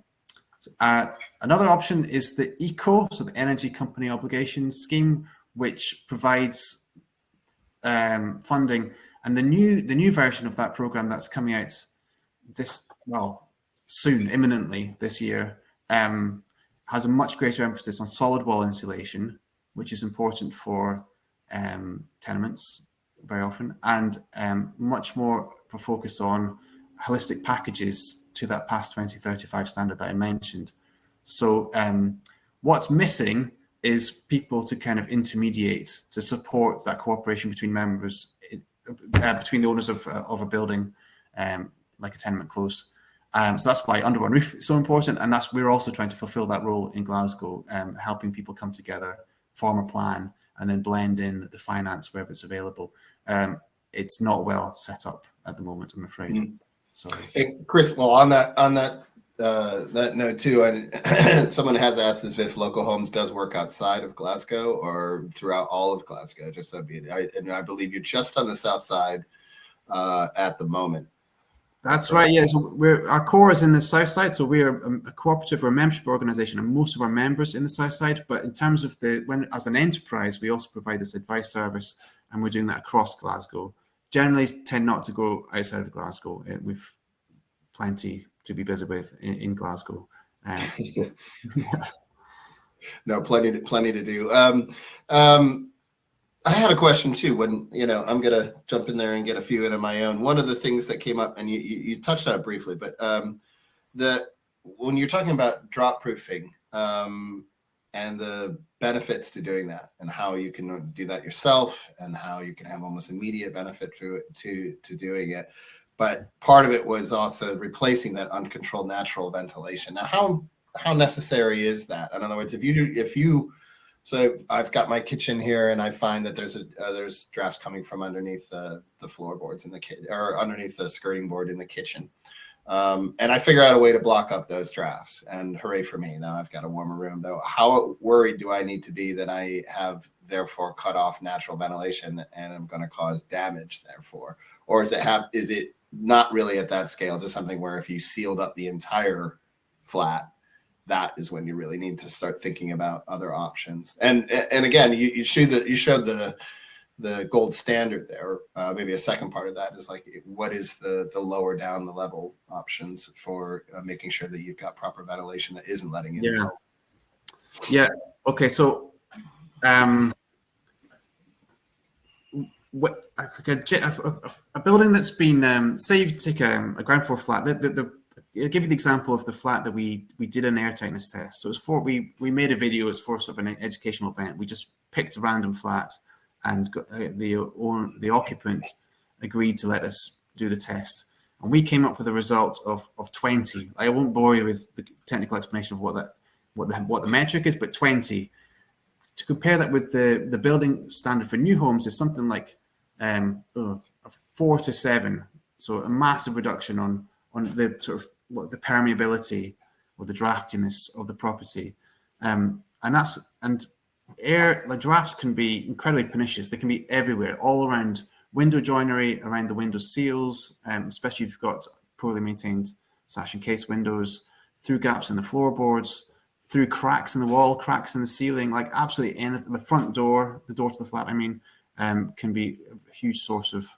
Speaker 3: option is the ECO, so the Energy Company Obligations Scheme, which provides funding, and the new version of that program that's coming out imminently this year, has a much greater emphasis on solid wall insulation, which is important for tenements very often, and much more for focus on holistic packages to that past 2035 standard that I mentioned. So what's missing is people to kind of intermediate, to support that cooperation between members, between the owners of a building, like a tenement close. So that's why Under One Roof is so important, and we're also trying to fulfil that role in Glasgow, helping people come together, form a plan, and then blend in the finance wherever it's available. It's not well set up at the moment, I'm afraid.
Speaker 2: Mm-hmm.
Speaker 3: Sorry.
Speaker 2: Hey, Chris, well, on that note too, and someone has asked if Loco Homes does work outside of Glasgow or throughout all of Glasgow. And I believe you're just on the south side at the moment.
Speaker 3: That's right. Yeah. So our core is in the south side. So we're a cooperative or a membership organisation, and most of our members in the south side. But in terms of as an enterprise, we also provide this advice service, and we're doing that across Glasgow. Generally, tend not to go outside of Glasgow. We've plenty to be busy with in Glasgow.
Speaker 2: No, plenty to do. I had a question too. When I'm gonna jump in there and get a few in of my own. One of the things that came up, and you touched on it briefly, but when you're talking about draught-proofing and the benefits to doing that, and how you can do that yourself, and how you can have almost immediate benefit to doing it. But part of it was also replacing that uncontrolled natural ventilation. Now, how necessary is that? In other words, so I've got my kitchen here, and I find that there's drafts coming from underneath the floorboards in the kitchen, or underneath the skirting board in the kitchen, and I figure out a way to block up those drafts. And hooray for me! Now I've got a warmer room. Though, how worried do I need to be that I have therefore cut off natural ventilation and I'm going to cause damage therefore, or is it not really at that scale? Is it something where if you sealed up the entire flat, that is when you really need to start thinking about other options? And again, you showed the gold standard there. Maybe a second part of that is like, what is the lower down the level options for making sure that you've got proper ventilation that isn't letting in?
Speaker 3: Yeah. Okay. So, a building that's been, say you take a ground floor flat. I'll give you the example of the flat that we did an airtightness test. So it's we made a video. It's for sort of an educational event. We just picked a random flat, and the occupant agreed to let us do the test. And we came up with a result of 20. I won't bore you with the technical explanation of what the metric is, but 20. To compare that with the building standard for new homes is something like 4 to 7. So a massive reduction on the sort of the permeability or the draftiness of the property, and air, like drafts can be incredibly pernicious. They can be everywhere, all around window joinery, around the window seals, especially if you've got poorly maintained sash and case windows, through gaps in the floorboards, through cracks in the wall, cracks in the ceiling, like absolutely anything. The front door, the door to the flat, can be a huge source of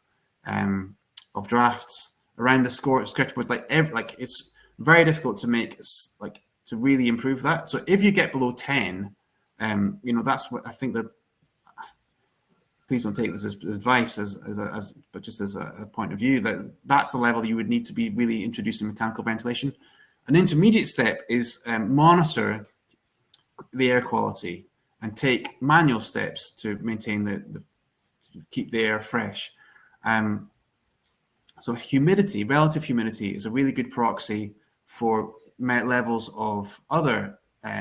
Speaker 3: drafts. Around the skirtboard, like it's very difficult to make, like, to really improve that. So if you get below 10, that's what I think that. Please don't take this as advice, but just as a point of view, that's the level you would need to be really introducing mechanical ventilation. An intermediate step is monitor the air quality and take manual steps to maintain to keep the air fresh. So humidity, relative humidity, is a really good proxy for levels of other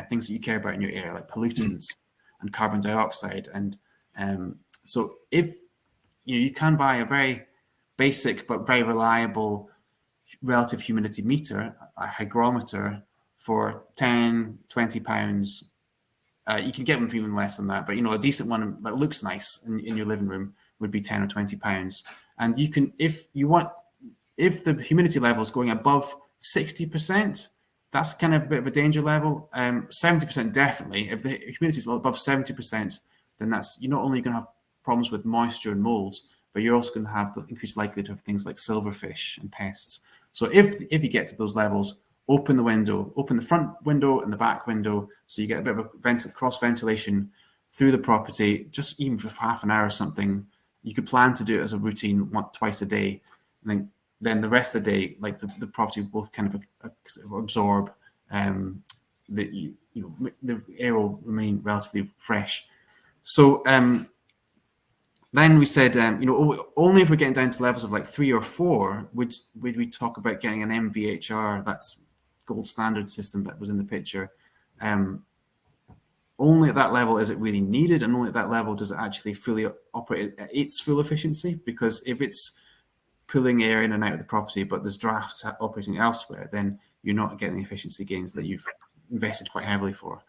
Speaker 3: things that you care about in your air, like pollutants and carbon dioxide. And so if you can buy a very basic but very reliable relative humidity meter, a hygrometer, for 10, 20 pounds. You can get them for even less than that, but a decent one that looks nice in your living room would be 10 or 20 pounds. And you can, if the humidity level is going above 60%, that's kind of a bit of a danger level. 70% definitely. If the humidity is above 70%, then you're not only going to have problems with moisture and molds, but you're also going to have the increased likelihood of things like silverfish and pests. So if you get to those levels, open the front window and the back window, so you get a bit of a cross ventilation through the property, just even for half an hour or something. You could plan to do it as a routine twice a day, and then the rest of the day, like the property will kind of absorb, the air will remain relatively fresh. So then we said, only if we're getting down to levels of like 3 or 4 would we talk about getting an MVHR. That's gold standard system that was in the picture. Only at that level is it really needed, and only at that level does it actually fully operate at its full efficiency. Because if it's pulling air in and out of the property, but there's drafts operating elsewhere, then you're not getting the efficiency gains that you've invested quite heavily for.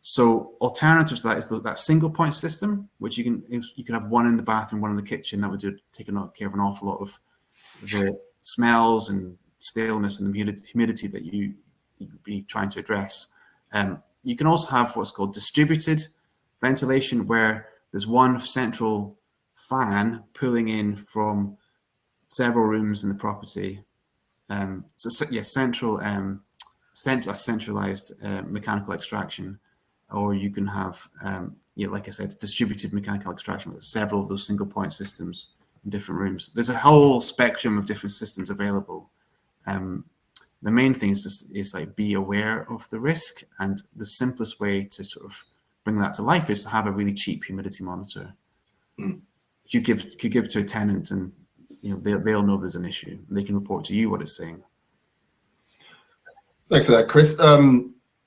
Speaker 3: So alternatives to that is that single point system, which you can have one in the bathroom, one in the kitchen. That would take care of an awful lot of the smells and staleness and the humidity that you'd be trying to address. You can also have what's called distributed ventilation, where there's one central fan pulling in from several rooms in the property. Centralized mechanical extraction, or you can have, like I said, distributed mechanical extraction with several of those single point systems in different rooms. There's a whole spectrum of different systems available. The main thing is like be aware of the risk, and the simplest way to sort of bring that to life is to have a really cheap humidity monitor. You could give to a tenant, and they'll know there's an issue. They can report to you what it's saying.
Speaker 2: Thanks for that, Chris.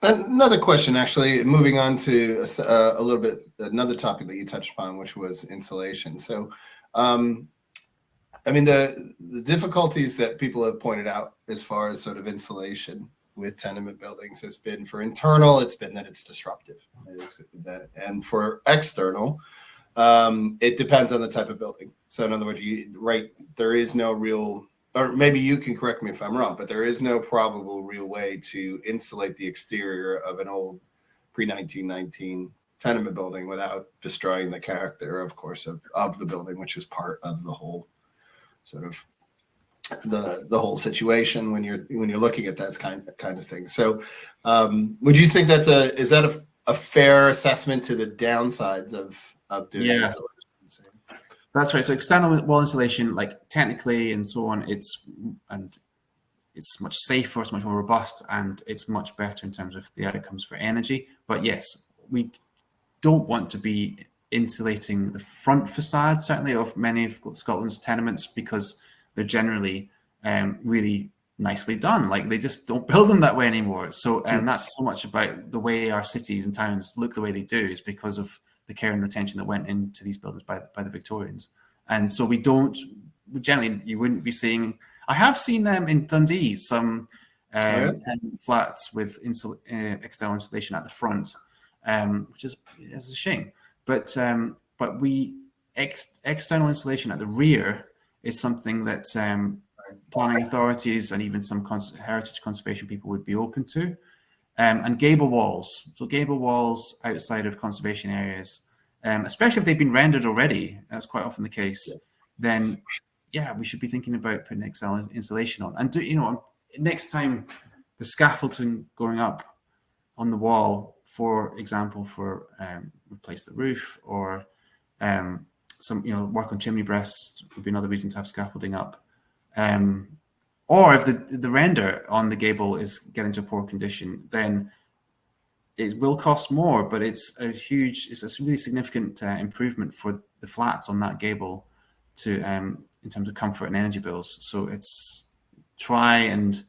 Speaker 2: Another question, actually, moving on to a little bit another topic that you touched upon, which was insulation. So, I mean, the difficulties that people have pointed out as far as sort of insulation with tenement buildings has been, for internal, it's been that it's disruptive, and for external, it depends on the type of building. So in other words, there is no real, or maybe you can correct me if I'm wrong, but there is no probable real way to insulate the exterior of an old pre-1919 tenement building without destroying the character, of course, of the building, which is part of the whole sort of the whole situation when you're looking at that kind of thing. So would you think is that a fair assessment to the downsides of doing insulation?
Speaker 3: That's right. So external wall insulation, like technically and so on, it's much safer, it's much more robust, and it's much better in terms of the outcomes for energy. But yes, we don't want to be insulating the front facade, certainly, of many of Scotland's tenements, because they're generally really nicely done. Like, they just don't build them that way anymore. So that's so much about the way our cities and towns look the way they do, is because of the care and retention that went into these buildings by the Victorians. And so generally, you wouldn't be seeing, I have seen them in Dundee, some tenement flats with external insulation at the front, which is a shame. But external insulation at the rear is something that planning authorities and even some heritage conservation people would be open to. And gable walls. So gable walls outside of conservation areas, especially if they've been rendered already, that's quite often the case, then we should be thinking about putting external insulation on. And next time the scaffolding going up on the wall, for example, for replace the roof, or some work on chimney breasts would be another reason to have scaffolding up. Or if the render on the gable is getting to a poor condition, then it will cost more, but it's a really significant improvement for the flats on that gable in terms of comfort and energy bills. So it's try and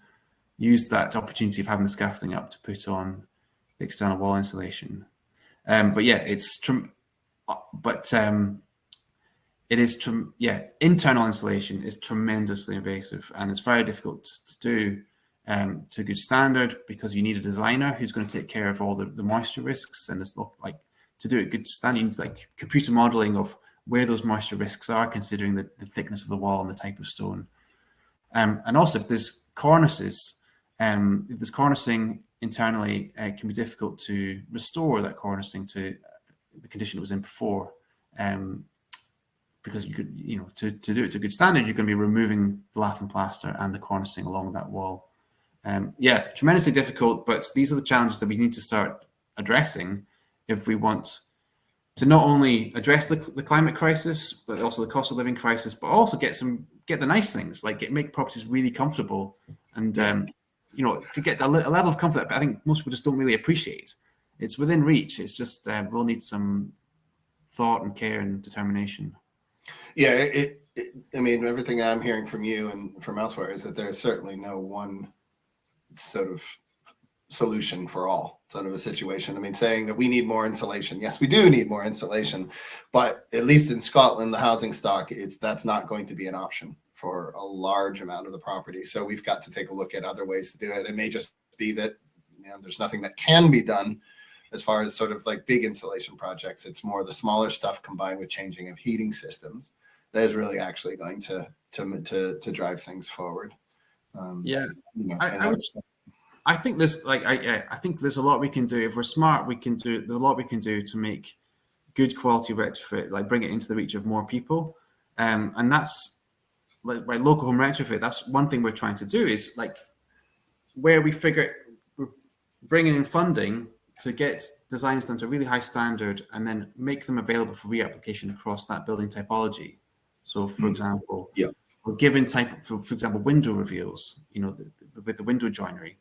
Speaker 3: use that opportunity of having the scaffolding up to put on the external wall insulation. Internal insulation is tremendously invasive, and it's very difficult to do to a good standard, because you need a designer who's going to take care of all the moisture risks. And it's like, to do it good standard, you need like computer modeling of where those moisture risks are, considering the thickness of the wall and the type of stone. And also, if there's cornices, if there's cornicing internally, it can be difficult to restore that cornicing to the condition it was in before. Because you could, to do it to a good standard, you're going to be removing the lath and plaster and the cornicing along that wall. Tremendously difficult, but these are the challenges that we need to start addressing if we want to not only address the climate crisis, but also the cost of living crisis, but also get the nice things, like make properties really comfortable, and to get a level of comfort that I think most people just don't really appreciate. It's within reach. It's just we'll need some thought and care and determination.
Speaker 2: Yeah, I mean, everything I'm hearing from you and from elsewhere is that there's certainly no one sort of solution for all sort of a situation. I mean, saying that we need more insulation. Yes, we do need more insulation, but at least in Scotland, the housing stock, that's not going to be an option for a large amount of the property. So we've got to take a look at other ways to do it. It may just be that there's nothing that can be done as far as sort of like big insulation projects. It's more the smaller stuff combined with changing of heating systems that is really actually going to to drive things forward.
Speaker 3: Yeah,
Speaker 2: you know,
Speaker 3: I think there's I think there's a lot we can do. If we're smart, there's a lot we can do to make good quality retrofit, like bring it into the reach of more people. And that's like by Loco Home retrofit. That's one thing we're trying to do, is like where we're bringing in funding to get designs done to a really high standard and then make them available for reapplication across that building typology. So, for example, we're given type, for example, window reveals, you know, with the window joinery.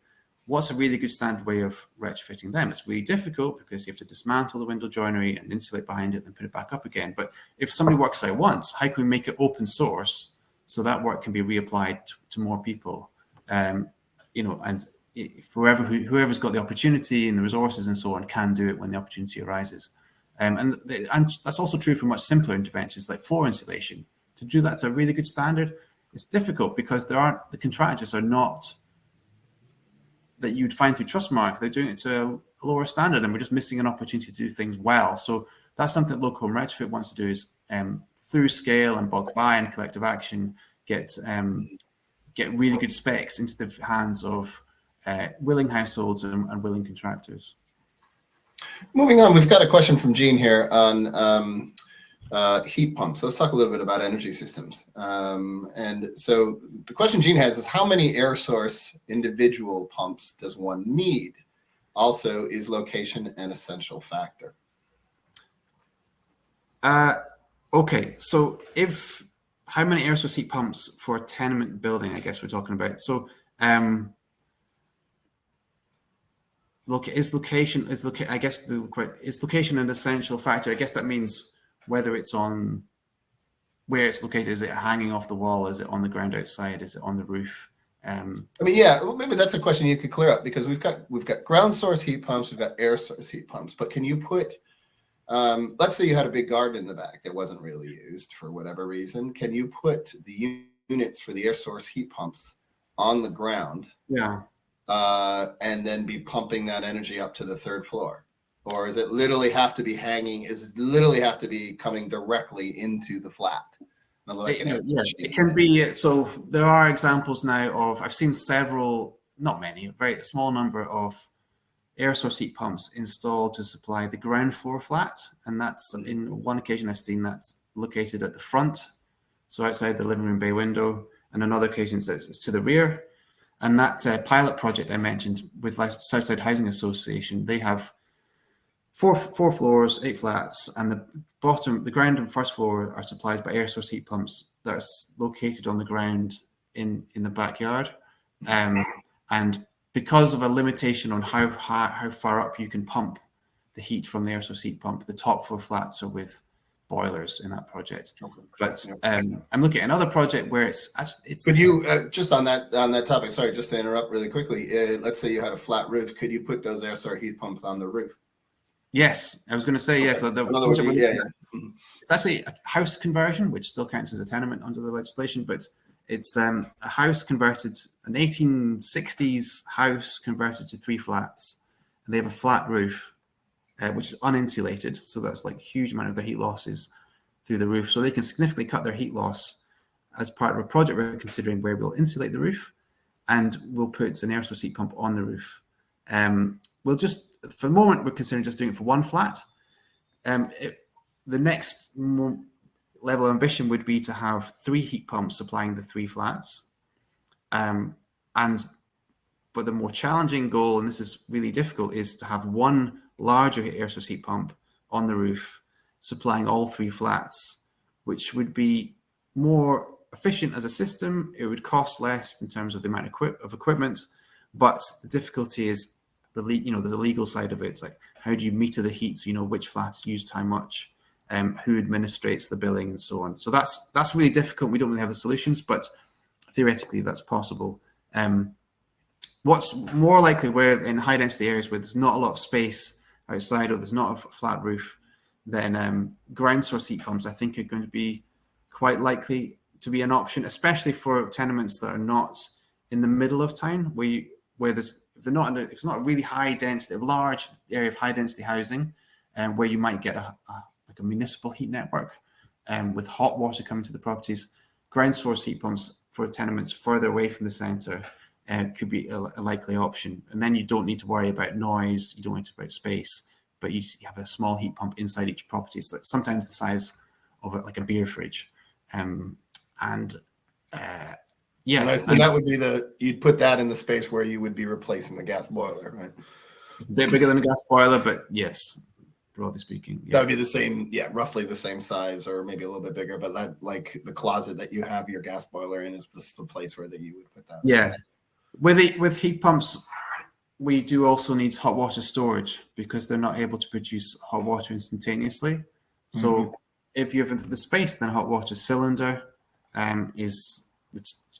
Speaker 3: What's a really good standard way of retrofitting them? It's really difficult because you have to dismantle the window joinery and insulate behind it and put it back up again. But if somebody works out once, how can we make it open source so that work can be reapplied to more people? You know, and if whoever's got the opportunity and the resources and so on can do it when the opportunity arises. And that's also true for much simpler interventions like floor insulation. To do that to a really good standard, it's difficult because the contractors are not that you'd find through Trustmark. They're doing it to a lower standard, and we're just missing an opportunity to do things well. So that's something that Loco Home Retrofit wants to do, is through scale and bulk buy and collective action, get really good specs into the hands of willing households and willing contractors.
Speaker 2: Moving on, we've got a question from Jean here on heat pumps. Let's talk a little bit about energy systems. And so the question Jean has is, how many air source individual pumps does one need? Also, is location an essential factor?
Speaker 3: Okay, so how many air source heat pumps for a tenement building, I guess we're talking about. So is location an essential factor? I guess that means whether it's on where it's located. Is it hanging off the wall? Is it on the ground outside? Is it on the roof?
Speaker 2: I mean, yeah, well, maybe that's a question you could clear up, because we've got ground source heat pumps, we've got air source heat pumps, but can you put, let's say you had a big garden in the back that wasn't really used for whatever reason, can you put the units for the air source heat pumps on the ground?
Speaker 3: Yeah.
Speaker 2: And then be pumping that energy up to the third floor? Or is it literally have to be hanging? Is it literally have to be coming directly into the flat?
Speaker 3: It can be. So there are examples now of, I've seen several, not many, a very small number of air source heat pumps installed to supply the ground floor flat. And that's, in one occasion I've seen that's located at the front, so outside the living room bay window, and on other occasions it's to the rear. And that pilot project I mentioned with Southside Housing Association, they have four floors, 8 flats, and the ground and first floor are supplied by air source heat pumps that are located on the ground in the backyard. And because of a limitation on how far up you can pump the heat from the air source heat pump, the top floor flats are with boilers in that project. Okay. But I'm looking at another project where it's. Could
Speaker 2: you just on that topic? Sorry, just to interrupt really quickly. Let's say you had a flat roof. Could you put those air source heat pumps on the roof?
Speaker 3: Yes, I was going to say okay. Yes. So it's actually a house conversion, which still counts as a tenement under the legislation, but it's a house converted, an 1860s house converted to 3 flats, and they have a flat roof, which is uninsulated. So that's like a huge amount of their heat losses through the roof. So they can significantly cut their heat loss as part of a project we're considering, where we'll insulate the roof and we'll put an air source heat pump on the roof. We'll just, for the moment, we're considering just doing it for 1 flat. The next level of ambition would be to have 3 heat pumps supplying the 3 flats. But the more challenging goal, and this is really difficult, is to have 1 larger air source heat pump on the roof supplying all 3 flats, which would be more efficient as a system. It would cost less in terms of the amount of equipment, but the difficulty is there's a legal side of it. It's like, how do you meter the heat so you know which flats used how much, who administrates the billing and so on. So that's really difficult. We don't really have the solutions, but theoretically that's possible. What's more likely, where in high density areas where there's not a lot of space outside or there's not a flat roof, then ground source heat pumps I think are going to be quite likely to be an option, especially for tenements that are not in the middle of town, where if it's not a really high density, a large area of high density housing, where you might get like a municipal heat network with hot water coming to the properties. ground source heat pumps for tenements further away from the centre could be a likely option. And then you don't need to worry about noise, you don't need to worry about space, but you have a small heat pump inside each property. It's like sometimes the size of like a beer fridge.
Speaker 2: And that would be you'd put that in the space where you would be replacing the gas boiler, right?
Speaker 3: It's a bit bigger than a gas boiler, but yes, broadly speaking.
Speaker 2: That would be the same, roughly the same size, or maybe a little bit bigger, but that, like the closet that you have your gas boiler in, is the place where you would put that.
Speaker 3: Yeah. With heat pumps, we do also need hot water storage because they're not able to produce hot water instantaneously. So if you have the space, then hot water cylinder is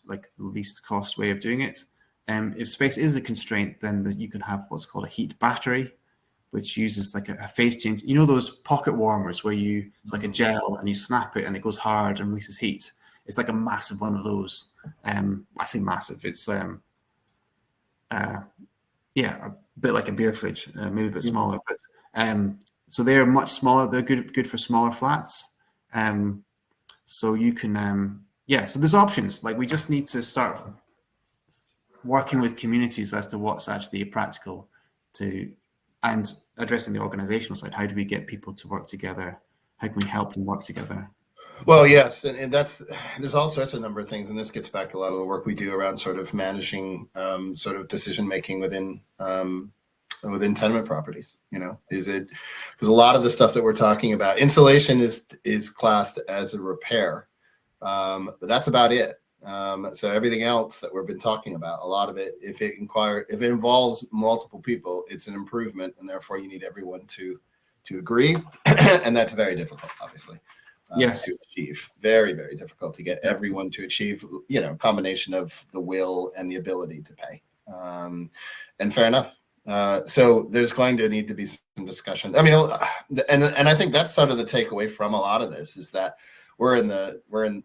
Speaker 3: like the least cost way of doing it. If space is a constraint, then you can have what's called a heat battery, which uses like a phase change. You know those pocket warmers where it's like a gel and you snap it and it goes hard and releases heat. It's like a massive one of those. I say massive. It's a bit like a beer fridge, maybe a bit smaller. But so they're much smaller. They're good for smaller flats. So you can so there's options. Like we just need to start working with communities as to what's actually practical and addressing the organizational side. How do we get people to work together? How can we help them work together?
Speaker 2: Well, yes, and there's all sorts of number of things, and this gets back to a lot of the work we do around sort of managing sort of decision making within tenement properties. Is it because a lot of the stuff that we're talking about, insulation is classed as a repair, but that's about it. So everything else that we've been talking about, a lot of it, if it involves multiple people, it's an improvement, and therefore you need everyone to agree, and that's very difficult, obviously.
Speaker 3: Yes,
Speaker 2: to achieve. Very, very difficult to get everyone to achieve, combination of the will and the ability to pay. And fair enough. So there's going to need to be some discussion. I mean, and I think that's sort of the takeaway from a lot of this is that we're in,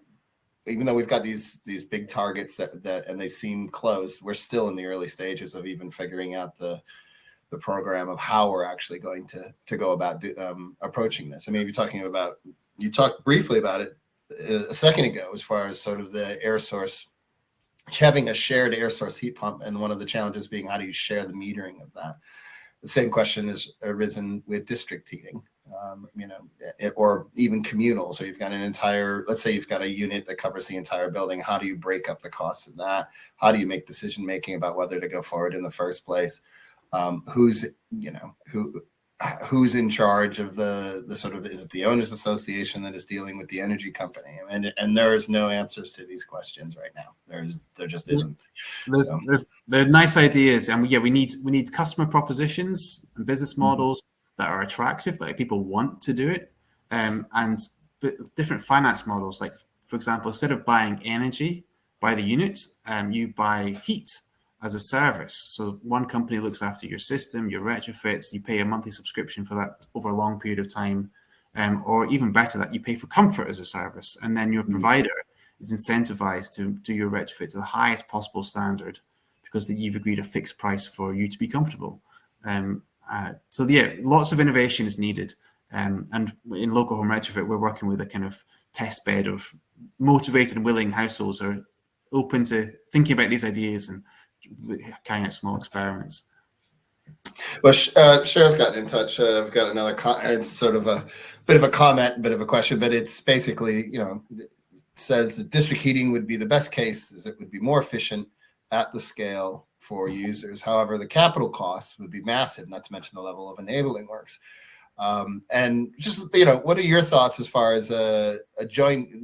Speaker 2: even though we've got these big targets that and they seem close, we're still in the early stages of even figuring out the program of how we're actually going to go about approaching this. I mean, you talked briefly about it a second ago, as far as sort of the air source, having a shared air source heat pump, and one of the challenges being how do you share the metering of that. The same question has arisen with district heating, or even communal. So you've got let's say you've got a unit that covers the entire building. How do you break up the costs of that? How do you make decision making about whether to go forward in the first place? Who's in charge of the sort of, is it the owners association that is dealing with the energy company? And there is no answers to these questions right now. There just isn't.
Speaker 3: There are nice ideas, and we need customer propositions and business models that are attractive, that people want to do it, and different finance models. Like, for example, instead of buying energy by the unit, you buy heat as a service. So one company looks after your system, your retrofits, you pay a monthly subscription for that over a long period of time, or even better, that you pay for comfort as a service, and then your provider is incentivized to do your retrofit to the highest possible standard because you've agreed a fixed price for you to be comfortable. Lots of innovation is needed. And in Loco Home Retrofit, we're working with a kind of test bed of motivated and willing households who are open to thinking about these ideas and carrying out small experiments.
Speaker 2: Well, Cher's gotten in touch. I've got another it's sort of a bit of a comment, bit of a question, but it's basically, it says that district heating would be the best case, as it would be more efficient at the scale for users. However, the capital costs would be massive, not to mention the level of enabling works. And just, what are your thoughts as far as the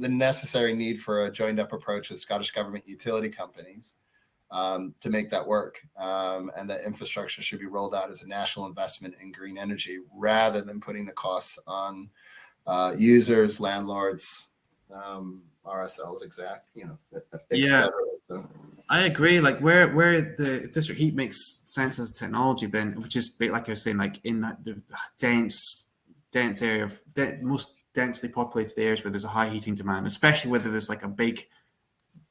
Speaker 2: necessary need for a joined up approach with Scottish government utility companies to make that work, and that infrastructure should be rolled out as a national investment in green energy rather than putting the costs on users, landlords, RSLs, etc. So.
Speaker 3: I agree. Like where the district heat makes sense as a technology, then, which is like I was saying, like in the dense area of most densely populated areas where there's a high heating demand, especially whether there's like a big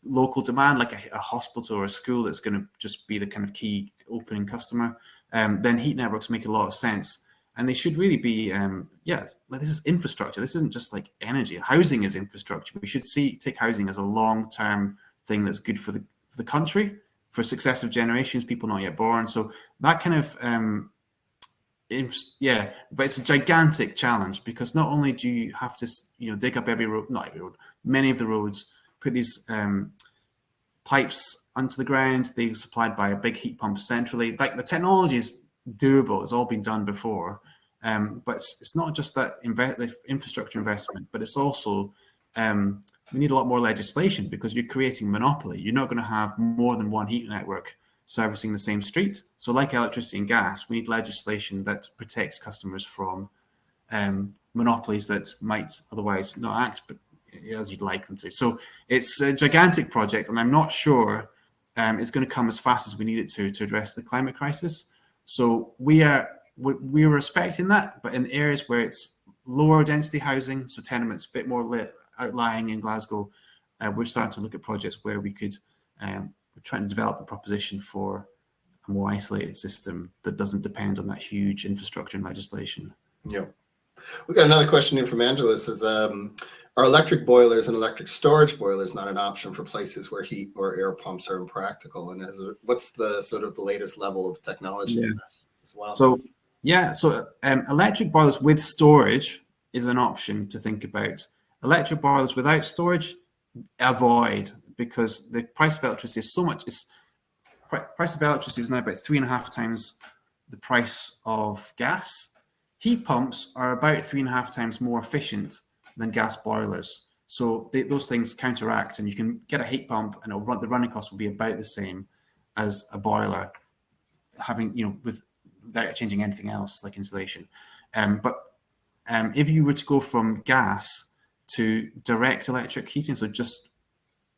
Speaker 3: local demand, like a hospital or a school that's going to just be the kind of key opening customer, then heat networks make a lot of sense. And they should really be, this is infrastructure. This isn't just like energy. Housing is infrastructure. We should take housing as a long-term thing that's good for the country, for successive generations, people not yet born. So that kind of, but it's a gigantic challenge, because not only do you have to, dig up many of the roads, put these pipes onto the ground, they're supplied by a big heat pump centrally. Like, the technology is doable, it's all been done before, but it's not just that the infrastructure investment, but it's also we need a lot more legislation, because you're creating monopoly. You're not going to have more than one heat network servicing the same street. So like electricity and gas, we need legislation that protects customers from monopolies that might otherwise not act but as you'd like them to. So it's a gigantic project, and I'm not sure it's going to come as fast as we need it to address the climate crisis. So we're respecting that, but in areas where it's lower density housing, so tenements, a bit more outlying in Glasgow, we're starting to look at projects where we could, we're trying to develop the proposition for a more isolated system that doesn't depend on that huge infrastructure and legislation.
Speaker 2: Yeah. We've got another question here from Angela. It says, are electric boilers and electric storage boilers not an option for places where heat or air pumps are impractical? And what's the sort of the latest level of technology in this as well?
Speaker 3: So electric boilers with storage is an option to think about. Electric boilers without storage, avoid, because the price of electricity is so much. Price of electricity is now about 3.5 times the price of gas. Heat pumps are about 3.5 times more efficient than gas boilers. So those things counteract, and you can get a heat pump and the running cost will be about the same as a boiler, without changing anything else like insulation. But if you were to go from gas to direct electric heating, so just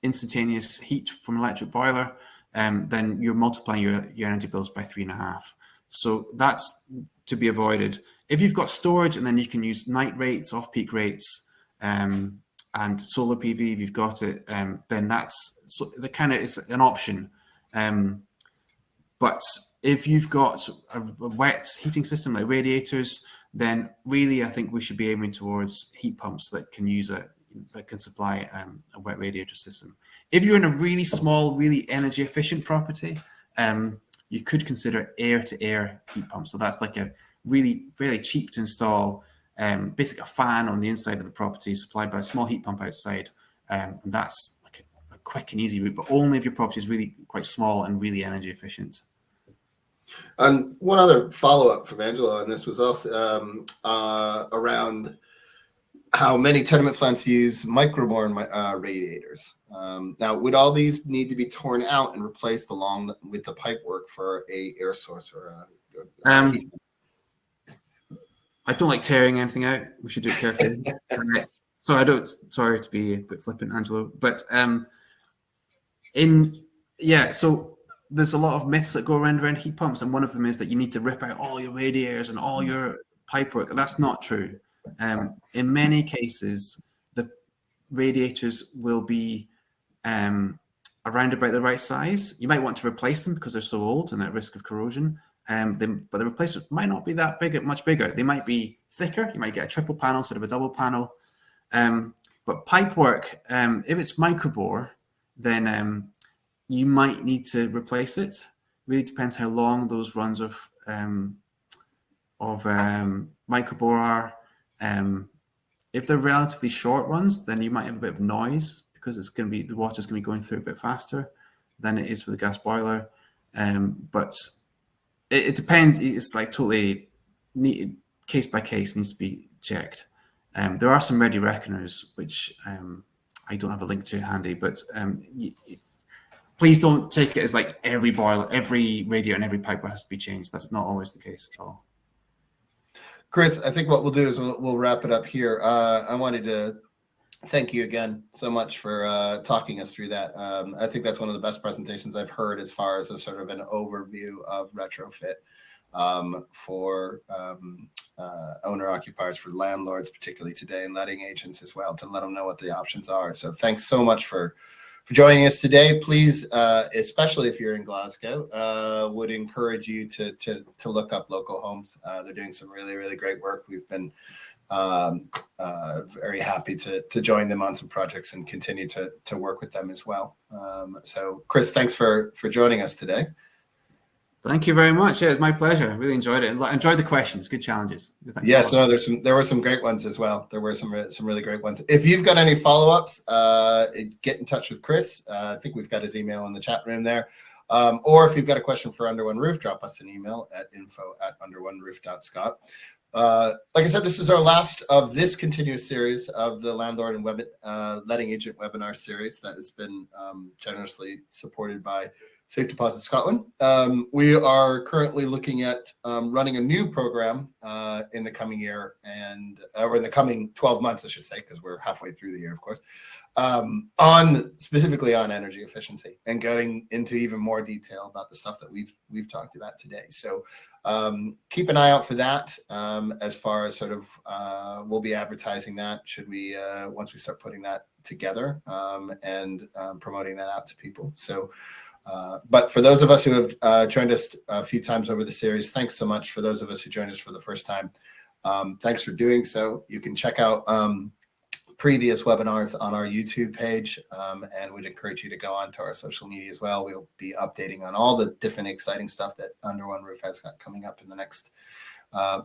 Speaker 3: instantaneous heat from an electric boiler, then you're multiplying your energy bills by 3.5. So that's to be avoided. If you've got storage, and then you can use night rates, off-peak rates, and solar PV, if you've got it, then that's it's an option. But if you've got a wet heating system like radiators, then really I think we should be aiming towards heat pumps that can supply a wet radiator system. If you're in a really small, really energy efficient property, you could consider air-to-air heat pumps. So that's like a really fairly cheap to install, basically a fan on the inside of the property supplied by a small heat pump outside. And that's like a quick and easy route, but only if your property is really quite small and really energy efficient.
Speaker 2: And one other follow-up from Angela, and this was also around how many tenement flats use microborne radiators. Now, would all these need to be torn out and replaced along with the pipework for a air source or a heat?
Speaker 3: I don't like tearing anything out. We should do it carefully. Sorry to be a bit flippant, Angelo, but so there's a lot of myths that go around heat pumps, and one of them is that you need to rip out all your radiators and all your pipework. That's not true. In many cases, the radiators will be around about the right size. You might want to replace them because they're so old and at risk of corrosion. But the replacement might not be that big, much bigger. They might be thicker. You might get a triple panel instead of a double panel. But pipework, if it's microbore, then you might need to replace it. Really depends how long those runs of microbore are. If they're relatively short runs, then you might have a bit of noise because the water's going to be going through a bit faster than it is with a gas boiler. But it depends. It's like totally case by case, needs to be checked. There are some ready reckoners, which I don't have a link to handy, but please don't take it as like every boiler, every radiator and every pipe has to be changed. That's not always the case at all.
Speaker 2: Chris, I think what we'll do is we'll wrap it up here. I wanted to thank you again so much for talking us through that. I think that's one of the best presentations I've heard as far as a sort of an overview of retrofit for owner-occupiers, for landlords, particularly today, and letting agents as well, to let them know what the options are. So thanks so much for for joining us today. Please, especially if you're in Glasgow, would encourage you to look up Loco Homes. They're doing some really, really great work. We've been very happy to join them on some projects and continue to work with them as well. So Chris, thanks for joining us today.
Speaker 3: Thank you very much. Yeah, it's my pleasure. I really enjoyed it. Enjoyed the questions. Good challenges. Thanks
Speaker 2: yes, no, there were some great ones as well. There were some really great ones. If you've got any follow-ups, get in touch with Chris. I think we've got his email in the chat room there. Or if you've got a question for Under One Roof, drop us an email at info@underoneroof.scot. Like I said, this is our last of this continuous series of the Landlord and Letting Agent webinar series that has been generously supported by Safe Deposit Scotland. We are currently looking at running a new program in the coming year or in the coming 12 months, I should say, because we're halfway through the year, of course, specifically on energy efficiency and getting into even more detail about the stuff that we've talked about today. So keep an eye out for that. As far as sort of we'll be advertising that should we once we start putting that together and promoting that out to people. So but for those of us who have joined us a few times over the series, thanks so much. For those of us who joined us for the first time, thanks for doing so. You can check out previous webinars on our YouTube page, and we'd encourage you to go on to our social media as well. We'll be updating on all the different exciting stuff that Under One Roof has got coming up in the next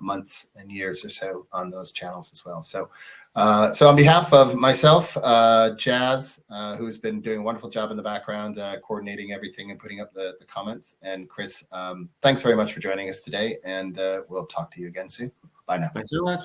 Speaker 2: months and years or so on those channels as well. So on behalf of myself, Jazz, who's been doing a wonderful job in the background, coordinating everything and putting up the comments, and Chris, thanks very much for joining us today, and we'll talk to you again soon. Bye now.
Speaker 3: Thanks so much.